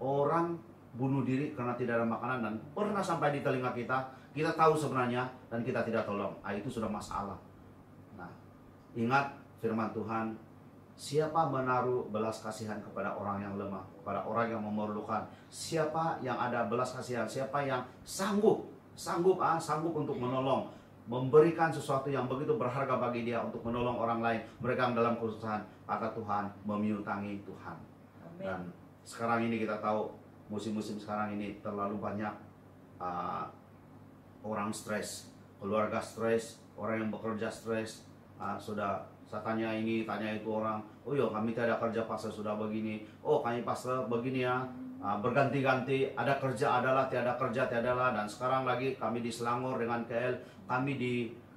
orang bunuh diri karena tidak ada makanan dan pernah sampai di telinga kita tahu sebenarnya dan kita tidak tolong. Itu sudah masalah. Nah, ingat firman Tuhan, siapa menaruh belas kasihan kepada orang yang lemah, kepada orang yang memerlukan, siapa yang ada belas kasihan, siapa yang sanggup untuk menolong, memberikan sesuatu yang begitu berharga bagi dia untuk menolong orang lain, mereka yang dalam kesusahan, maka Tuhan memiutangi Tuhan. Amen. Dan sekarang ini kita tahu musim-musim sekarang ini terlalu banyak orang stres, keluarga stres, orang yang bekerja stres. Sudah saya tanya ini, tanya itu orang, oh iya kami tidak ada kerja pastor sudah begini, oh kami pastor begini ya, berganti-ganti, ada kerja adalah, tiada kerja tiadalah, dan sekarang lagi kami di Selangor dengan KL, kami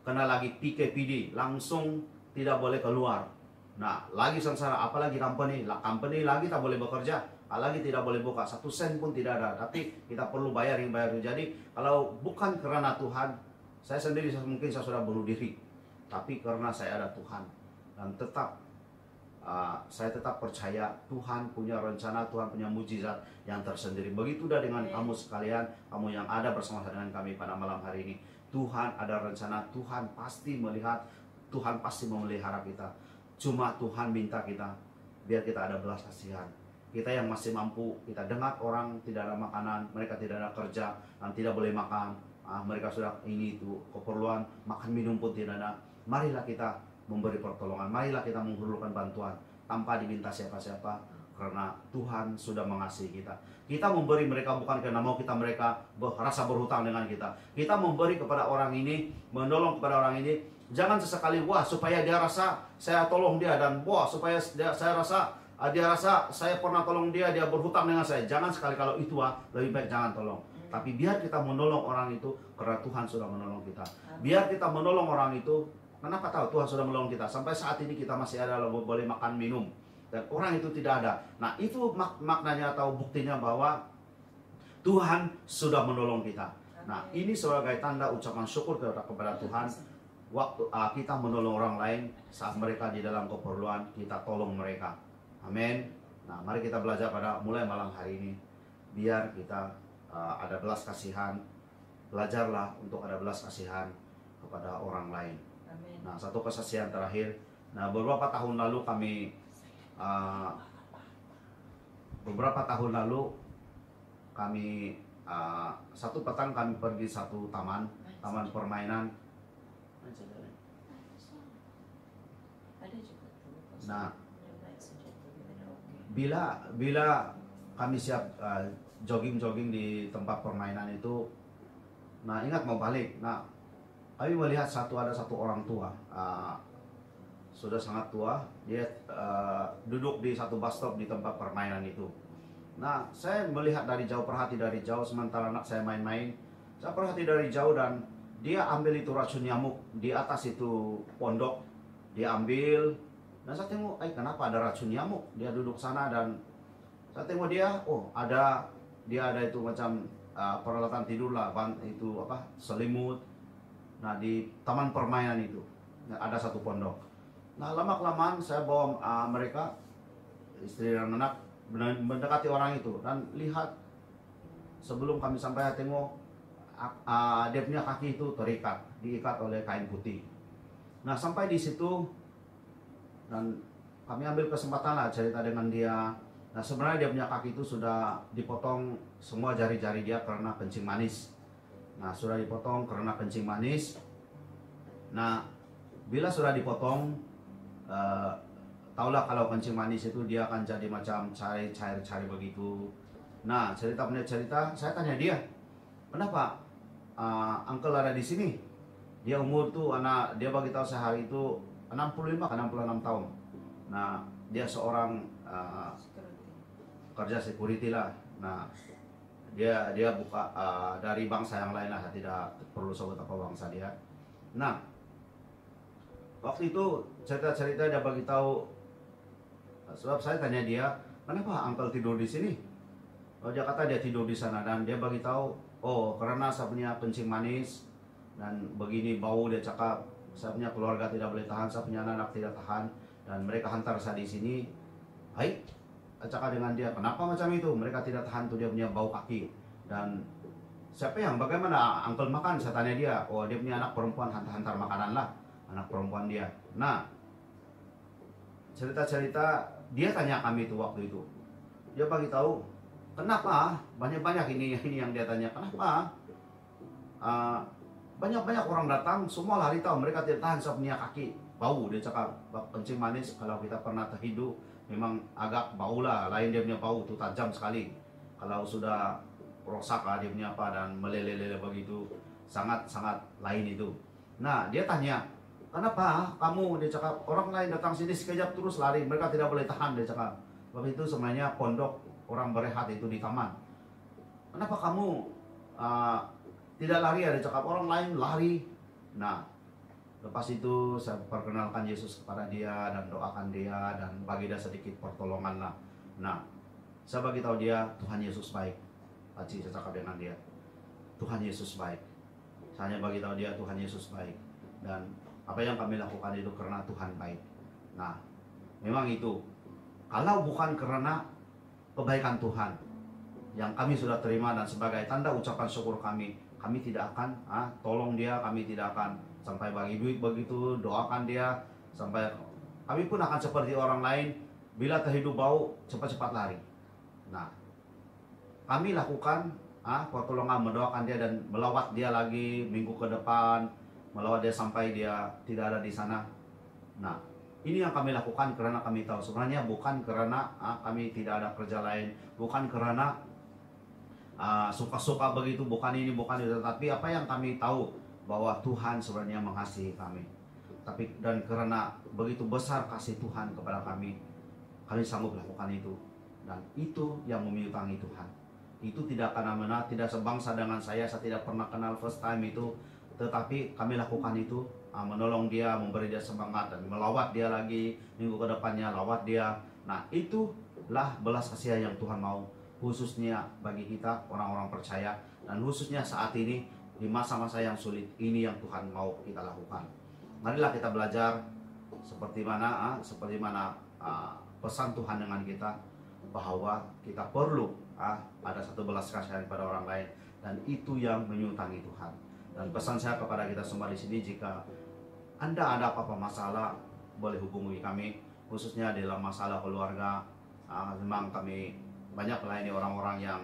kena lagi PKPD, langsung tidak boleh keluar. Nah, lagi sengsara, apalagi company lagi tak boleh bekerja, lagi tidak boleh buka, 1 sen pun tidak ada, tapi kita perlu bayar. Jadi kalau bukan karena Tuhan, saya sendiri mungkin saya sudah bunuh diri, tapi karena saya ada Tuhan dan saya tetap percaya Tuhan punya rencana, Tuhan punya mujizat yang tersendiri. Begitu dah dengan kamu sekalian, kamu yang ada bersama dengan kami pada malam hari ini. Tuhan ada rencana, Tuhan pasti melihat, Tuhan pasti memelihara kita. Cuma Tuhan minta kita biar kita ada belas kasihan. Kita yang masih mampu, kita dengar orang tidak ada makanan, mereka tidak ada kerja dan tidak boleh makan, mereka sudah ini itu keperluan makan minum pun tidak ada. Marilah kita memberi pertolongan, marilah kita menghulurkan bantuan tanpa diminta siapa-siapa, karena Tuhan sudah mengasihi kita. Kita memberi mereka bukan karena mau mereka rasa berhutang dengan kita. Kita memberi kepada orang ini, menolong kepada orang ini, jangan sesekali wah supaya dia rasa saya tolong dia, dan wah supaya dia rasa saya pernah tolong dia berhutang dengan saya. Jangan sekali, kalau itu lebih baik jangan tolong. Tapi biar kita menolong orang itu karena Tuhan sudah menolong kita. Biar kita menolong orang itu, kenapa tahu Tuhan sudah menolong kita. Sampai saat ini kita masih ada, boleh makan minum, dan orang itu tidak ada. Nah, itu maknanya atau buktinya bahwa Tuhan sudah menolong kita. Nah, ini sebagai tanda ucapan syukur kepada Tuhan. Waktu kita menolong orang lain, saat mereka di dalam keperluan, kita tolong mereka. Amin. Nah, mari kita belajar pada mulai malam hari ini, biar kita ada belas kasihan. Belajarlah untuk ada belas kasihan kepada orang lain. Amin. Nah, satu kesaksian terakhir. Nah, beberapa tahun lalu kami satu petang kami pergi satu taman permainan. Nah, bila kami siap jogging di tempat permainan itu, nah ingat mau balik. Nah, kami melihat ada satu orang tua, sudah sangat tua, dia duduk di satu bus stop di tempat permainan itu. Nah, saya melihat dari jauh, perhati dari jauh, sementara anak saya main-main, saya perhati dari jauh, dan dia ambil itu racun nyamuk di atas itu pondok, dia ambil. Dan saya tengok, kenapa ada racun nyamuk? Dia duduk sana, dan saya tengok dia, dia ada itu macam peralatan tidur lah, itu selimut. Nah, di taman permainan itu ada satu pondok. Nah, lama-kelamaan saya bawa mereka, istri dan anak, mendekati orang itu, dan lihat sebelum kami sampai, tengok dia punya kaki itu diikat oleh kain putih. Nah, sampai di situ, dan kami ambil kesempatan lah cerita dengan dia. Nah, sebenarnya dia punya kaki itu sudah dipotong semua jari-jari dia karena kencing manis. Nah, sudah dipotong karena kencing manis. Nah, bila sudah dipotong, tahulah kalau kencing manis itu dia akan jadi macam cair-cair begitu. Nah, cerita, saya tanya dia, kenapa uncle ada di sini? Dia umur tuh dia bagi tahu sehari itu 65 ke 66 tahun. Nah, dia seorang kerja security lah. Nah, dia buka dari bangsa yang lain lah, tidak perlu sebut apa bangsa dia. Nah, waktu itu cerita dia bagi tahu, sebab saya tanya dia, kenapa uncle tidur di sini? Oh, dia kata dia tidur di sana, dan dia bagi tahu, oh karena saya punya kencing manis dan begini bau. Dia cakap saya punya keluarga tidak boleh tahan, saya punya anak tidak tahan, dan mereka hantar saya di sini. Hai, cakap dengan dia, kenapa macam itu? Mereka tidak tahan tuh, dia punya bau kaki. Dan siapa yang bagaimana uncle makan? Saya tanya dia. Oh, dia punya anak perempuan, hantar makanan lah, anak perempuan dia. Nah, cerita dia tanya kami itu waktu itu. Dia bagi tahu, kenapa banyak ini yang dia tanya, kenapa banyak orang datang semua lari tahu, mereka tidak tahan, saya punya kaki bau. Dia cakap kencing manis kalau kita pernah terhidup memang agak bau lah, lain dia punya bau tuh tajam sekali. Kalau sudah rosak lah dia punya apa, dan meleleh begitu, sangat lain itu. Nah, dia tanya, kenapa kamu? Dia cakap orang lain datang sini sekejap terus lari, mereka tidak boleh tahan. Dia cakap waktu itu semuanya pondok orang berehat itu di taman. Kenapa kamu tidak lari? Dia cakap orang lain lari. Nah, lepas itu saya perkenalkan Yesus kepada dia dan doakan dia dan bagi dia sedikit pertolongan lah. Nah, saya bagi tahu dia Tuhan Yesus baik. Paci, saya cakap dengan dia, Tuhan Yesus baik. Saya bagi tahu dia Tuhan Yesus baik, dan apa yang kami lakukan itu karena Tuhan baik. Nah, memang itu. Kalau bukan karena kebaikan Tuhan yang kami sudah terima dan sebagai tanda ucapan syukur kami tidak akan tolong dia, kami tidak akan sampai bagi duit begitu, doakan dia sampai kami pun akan seperti orang lain, bila terhidup bau cepat-cepat lari. Nah, kami lakukan pertolongan, mendoakan dia dan melawat dia lagi minggu ke depan, melawat dia sampai dia tidak ada di sana. Nah, ini yang kami lakukan karena kami tahu sebenarnya bukan karena kami tidak ada kerja lain, bukan karena suka-suka begitu, bukan ini bukan itu, tapi apa yang kami tahu bahwa Tuhan sebenarnya mengasihi kami. Tapi dan karena begitu besar kasih Tuhan kepada kami sanggup lakukan itu, dan itu yang memiutangi Tuhan. Itu tidak kena-mena, tidak sebangsa dengan saya tidak pernah kenal first time itu, tetapi kami lakukan itu, menolong dia, memberi dia semangat dan melawat dia lagi minggu ke depannya, lawat dia. Nah, itulah belas kasihan yang Tuhan mau, khususnya bagi kita orang-orang percaya, dan khususnya saat ini di masa-masa yang sulit ini yang Tuhan mau kita lakukan. Marilah kita belajar seperti mana pesan Tuhan dengan kita, bahwa kita perlu ada satu belas kasihan pada orang lain, dan itu yang menyutangi Tuhan. Dan pesan saya kepada kita semua di sini, jika Anda ada apa-apa masalah, boleh hubungi kami, khususnya dalam masalah keluarga. Memang kami banyak melayani orang-orang yang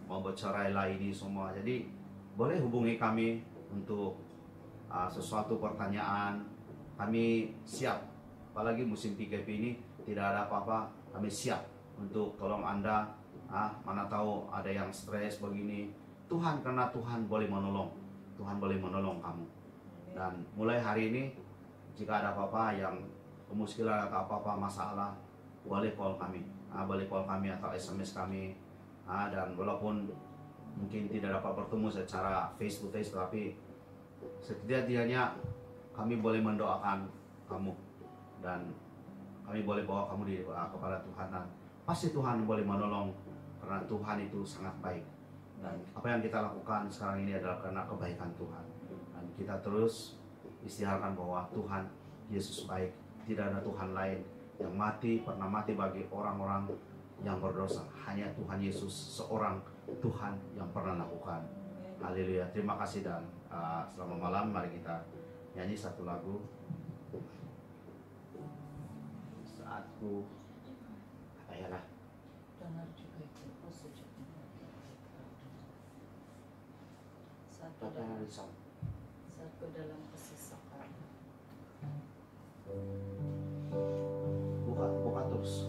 mau bercerai lah ini semua. Jadi boleh hubungi kami untuk sesuatu pertanyaan. Kami siap, apalagi musim PKP ini tidak ada apa-apa, kami siap untuk tolong Anda. Mana tahu ada yang stres begini, karena Tuhan boleh menolong, Tuhan boleh menolong kamu. Dan mulai hari ini, jika ada apa-apa yang kemuskilan atau apa-apa masalah, boleh call kami, atau SMS kami. Dan walaupun mungkin tidak dapat bertemu secara face to face, tapi setidaknya kami boleh mendoakan kamu, dan kami boleh bawa kamu kepada Tuhan, dan pasti Tuhan boleh menolong karena Tuhan itu sangat baik. Dan apa yang kita lakukan sekarang ini adalah karena kebaikan Tuhan, dan kita terus istiharkan bahwa Tuhan Yesus baik. Tidak ada Tuhan lain yang pernah mati bagi orang-orang yang berdosa. Hanya Tuhan Yesus seorang Tuhan yang pernah lakukan. Haleluya. Terima kasih, dan selamat malam. Mari kita nyanyi satu lagu. Saatku ayalah. Dengar juga itu satu dalam kesesakan. Buka terus.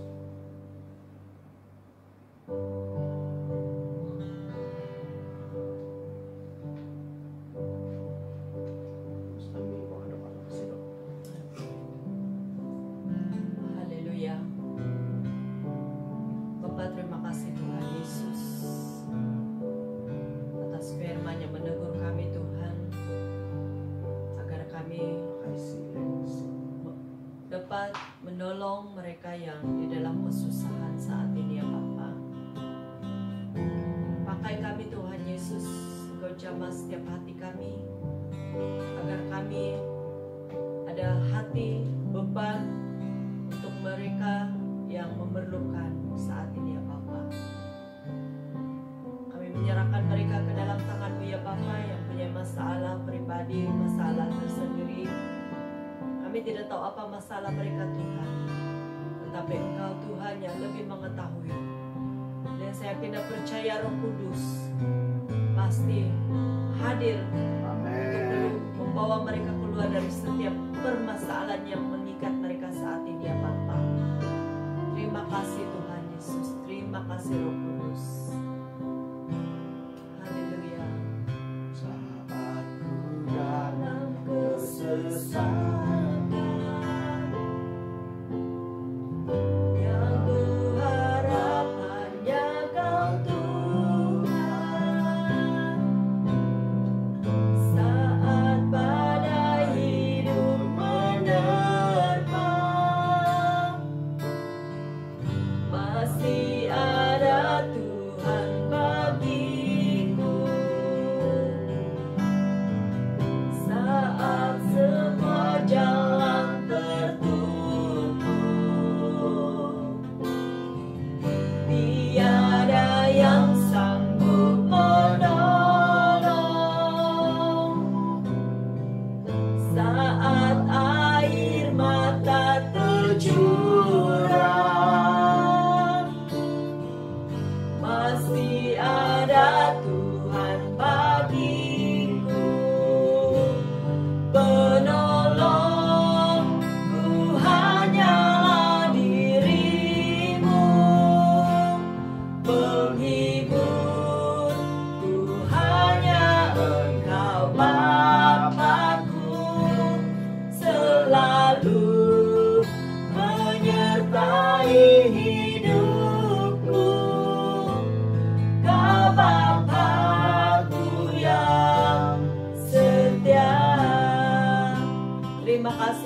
jamah setiap hati kami, agar kami ada hati beban untuk mereka yang memerlukan saat ini ya Bapa. Kami menyerahkan mereka ke dalam tangan-Mu ya Bapa, yang punya masalah pribadi, masalah tersendiri. Kami tidak tahu apa masalah mereka Tuhan, tetapi Engkau Tuhan yang lebih mengetahui. Dan saya tidak percaya Roh Kudus pasti hadir untuk membawa mereka keluar dari setiap permasalahan yang mengikat mereka saat ini ya Bapa. Terima kasih Tuhan Yesus, terima kasih Roh Kudus. Haleluya. Saat ku dalam kesesatan,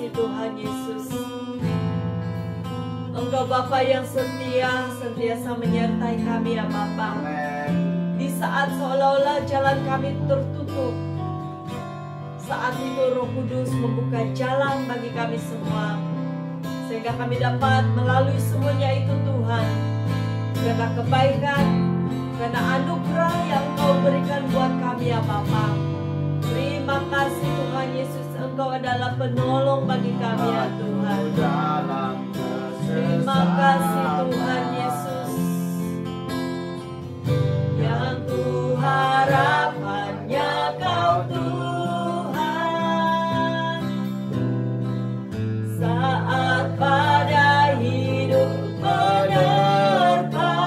Tuhan Yesus, Engkau Bapa yang setia, sentiasa menyertai kami ya Bapa. Di saat seolah-olah jalan kami tertutup, saat itu Roh Kudus membuka jalan bagi kami semua, sehingga kami dapat melalui semuanya itu Tuhan, karena kebaikan, karena anugerah yang Engkau berikan buat kami ya Bapa. Terima kasih Tuhan Yesus, Engkau adalah penolong bagi kami ya Tuhan. Terima kasih Tuhan Yesus. Yang ku harap hanya Kau Tuhan, saat badai hidup menerpa,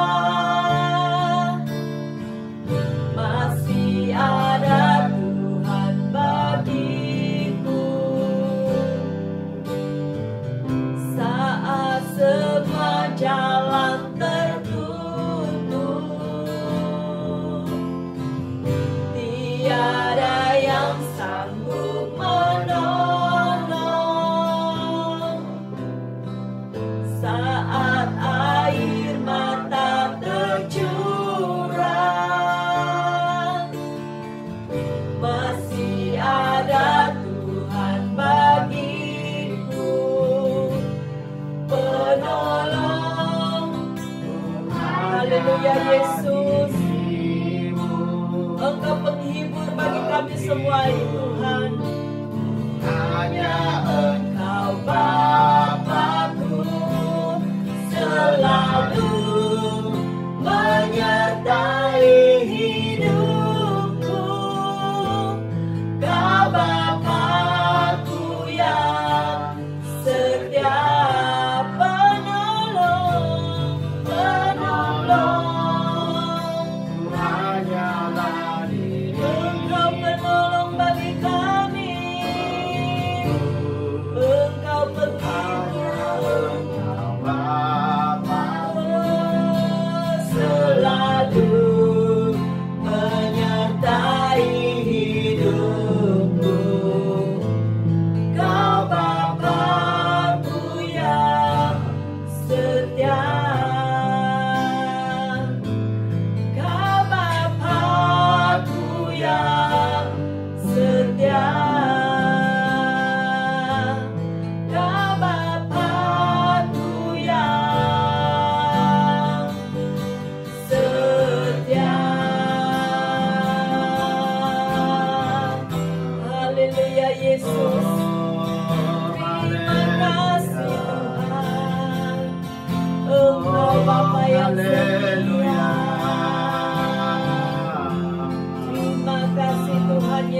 masih ada jalan tertutup, tiada yang sanggup menolong. Saat air mata tercurah, masih ada Tuhan bagiku, penolong. Haleluya Yesus, Engkau penghibur bagi kami semua Tuhan. Hanya Engkau Bapa-Ku, selalu menyertai hidupku. Kau Bapa-Ku yang setia,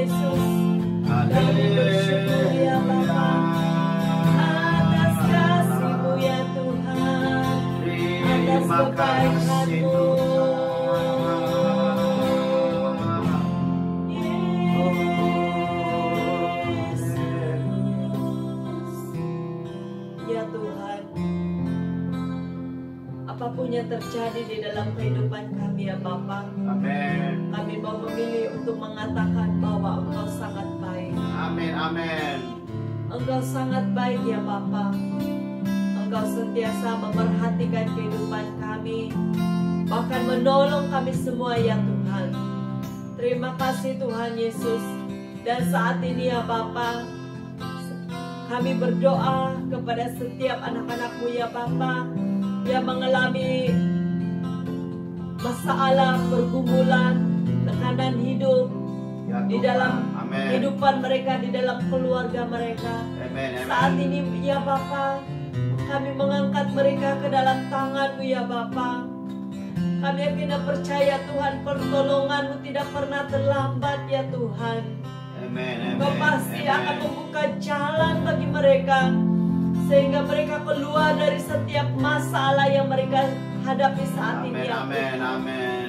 Yesus. Kami bersyukur ya Bapa atas kasih-Mu ya Tuhan, atas kebaikan-Mu. Ya Tuhan, apapun yang terjadi di dalam kehidupan kami ya Bapa, Amin. kami mau memilih untuk mengatakan bahwa Engkau sangat baik. Amin. Amin. Engkau sangat baik ya Bapa. Engkau sentiasa memerhatikan kehidupan kami, bahkan menolong kami semua ya Tuhan. Terima kasih Tuhan Yesus. Dan saat ini ya Bapa, kami berdoa kepada setiap anak-anak-Mu ya Bapa yang mengalami masalah, pergumulan, tekanan hidup Ya di Tuhan. dalam Amin. kehidupan mereka, di dalam keluarga mereka. Amin. Saat ini ya Bapa, kami mengangkat mereka ke dalam tangan-Mu ya Bapa. Kami yakin dan percaya Tuhan, pertolongan-Mu tidak pernah terlambat ya Tuhan. Amin. Engkau pasti akan membuka jalan bagi mereka, sehingga mereka keluar dari setiap masalah yang mereka hadapi saat ini ya Amin. Tuhan. Amin.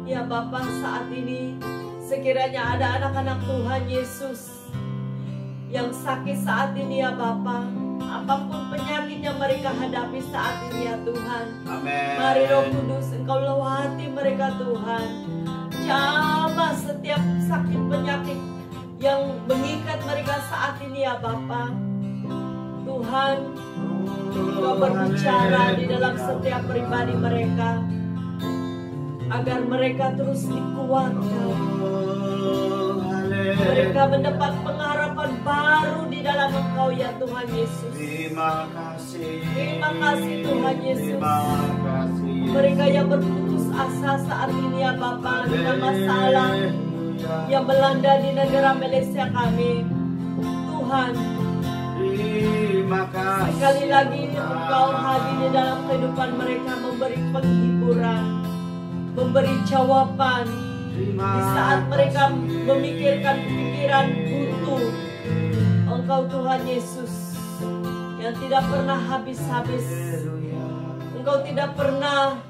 Ya Bapa, saat ini sekiranya ada anak-anak Tuhan Yesus yang sakit saat ini ya Bapa, apapun penyakit yang mereka hadapi saat ini ya Tuhan, Amin. mari Roh Kudus Engkau lewati mereka Tuhan. Jamah setiap sakit penyakit yang mengikat mereka saat ini ya Bapa. Tuhan, Engkau berbicara di dalam setiap pribadi mereka, agar mereka terus dikuatkan. Mereka mendapat pengharapan baru di dalam Engkau ya Tuhan Yesus. Terima kasih. Terima kasih Tuhan Yesus. Terima kasih. Mereka yang berputus asa saat ini ya Bapa, dengan masalah yang melanda di negara Malaysia kami, Tuhan, Terima kasih. sekali lagi Engkau hadir di dalam kehidupan mereka, memberi penghiburan, memberi jawaban di saat mereka memikirkan pikiran buntu. Engkau Tuhan Yesus yang tidak pernah habis-habis. Engkau tidak pernah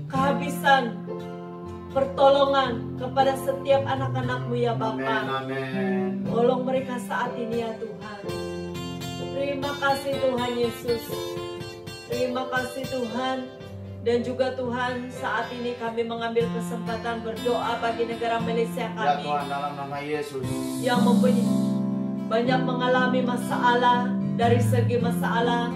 kehabisan pertolongan kepada setiap anak-anak-Mu ya Bapa. Amin. Tolong mereka saat ini ya Tuhan. Terima kasih Tuhan Yesus. Terima kasih Tuhan. Dan juga Tuhan, saat ini kami mengambil kesempatan berdoa bagi negara Malaysia Ya kami Tuhan, dalam nama Yesus. yang mempunyai banyak mengalami masalah, dari segi masalah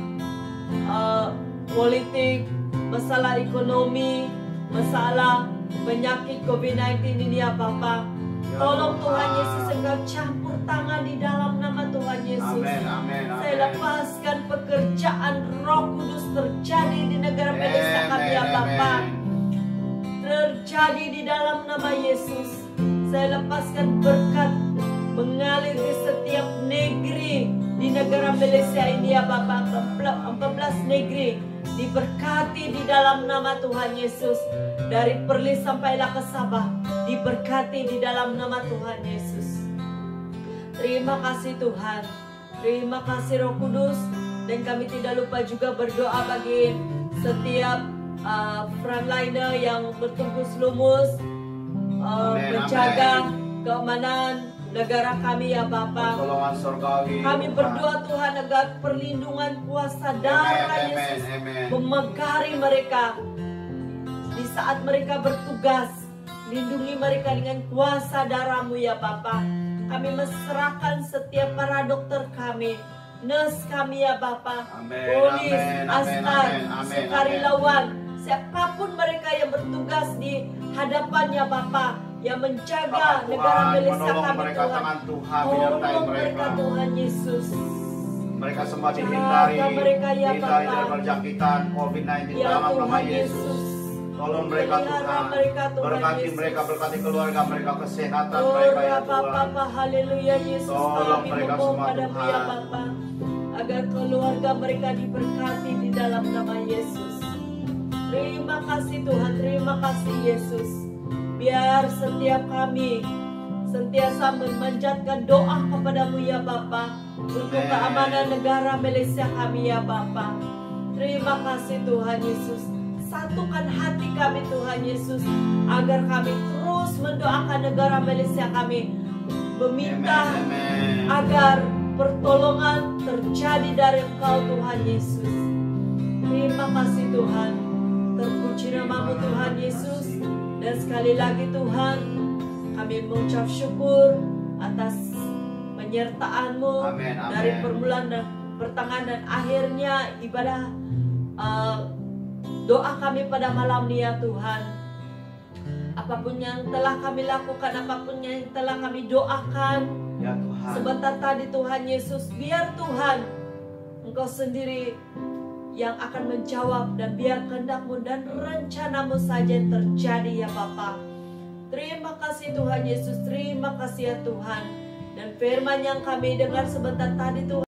politik, masalah ekonomi, masalah penyakit COVID-19 ini ya Bapa. Tolong Tuhan Yesus, Engkau campur tangan di dalam nama Tuhan Yesus. Amin. Amin. Saya lepaskan pekerjaan Roh Kudus terjadi di negara Malaysia kami ya Bapa. Terjadi di dalam nama Yesus. Saya lepaskan berkat mengalir di setiap negeri di negara Malaysia ini ya Bapa. 14 negeri diberkati di dalam nama Tuhan Yesus. Dari Perlis sampailah ke Sabah, diberkati di dalam nama Tuhan Yesus. Terima kasih Tuhan. Terima kasih Roh Kudus. Dan kami tidak lupa juga berdoa bagi setiap frontliner yang bertugas lumus menjaga keamanan negara kami ya Bapa. Pertolongan surgawi. Kami berdoa Tuhan agar perlindungan kuasa darah Yesus memegari mereka di saat mereka bertugas. Lindungi mereka dengan kuasa darah-Mu ya Bapa. Kami menserahkan setiap para dokter kami, nurse kami ya Bapa, polis, askar, sukarelawan, siapapun mereka yang bertugas di hadapannya Bapa, yang menjaga negara Malaysia kami Tuhan. Tolong mereka Tuhan Yesus. Mereka semua dihindari ya dari perjangkitan COVID-19 ya dalam nama Tuhan Yesus. Tolong mereka Tuhan, berkati mereka, berkati keluarga mereka, kesehatan mereka ya Tuhan. Haleluya Yesus, tolong mereka semua Tuhan ya Bapa, agar keluarga mereka diberkati di dalam nama Yesus. Terima kasih Tuhan, terima kasih Yesus. Biar setiap kami sentiasa memanjatkan doa kepadamu ya Bapa, untuk keamanan negara Malaysia kami ya Bapa. Terima kasih Tuhan Yesus. Satukan hati kami Tuhan Yesus, agar kami terus mendoakan negara Malaysia kami, meminta agar pertolongan terjadi dari Engkau Tuhan Yesus. Terima kasih Tuhan. Terpuji namamu Tuhan Yesus. Dan sekali lagi Tuhan, kami mengucap syukur atas penyertaan-Mu dari permulaan dan pertengahan dan akhirnya ibadah doa kami pada malam ini ya Tuhan. Apapun yang telah kami lakukan, apapun yang telah kami doakan ya Tuhan, sebentar tadi Tuhan Yesus, biar Tuhan Engkau sendiri yang akan menjawab, dan biar kehendak-Mu dan rencana-Mu saja yang terjadi ya Bapa. Terima kasih Tuhan Yesus, terima kasih ya Tuhan. Dan firman yang kami dengar sebentar tadi Tuhan,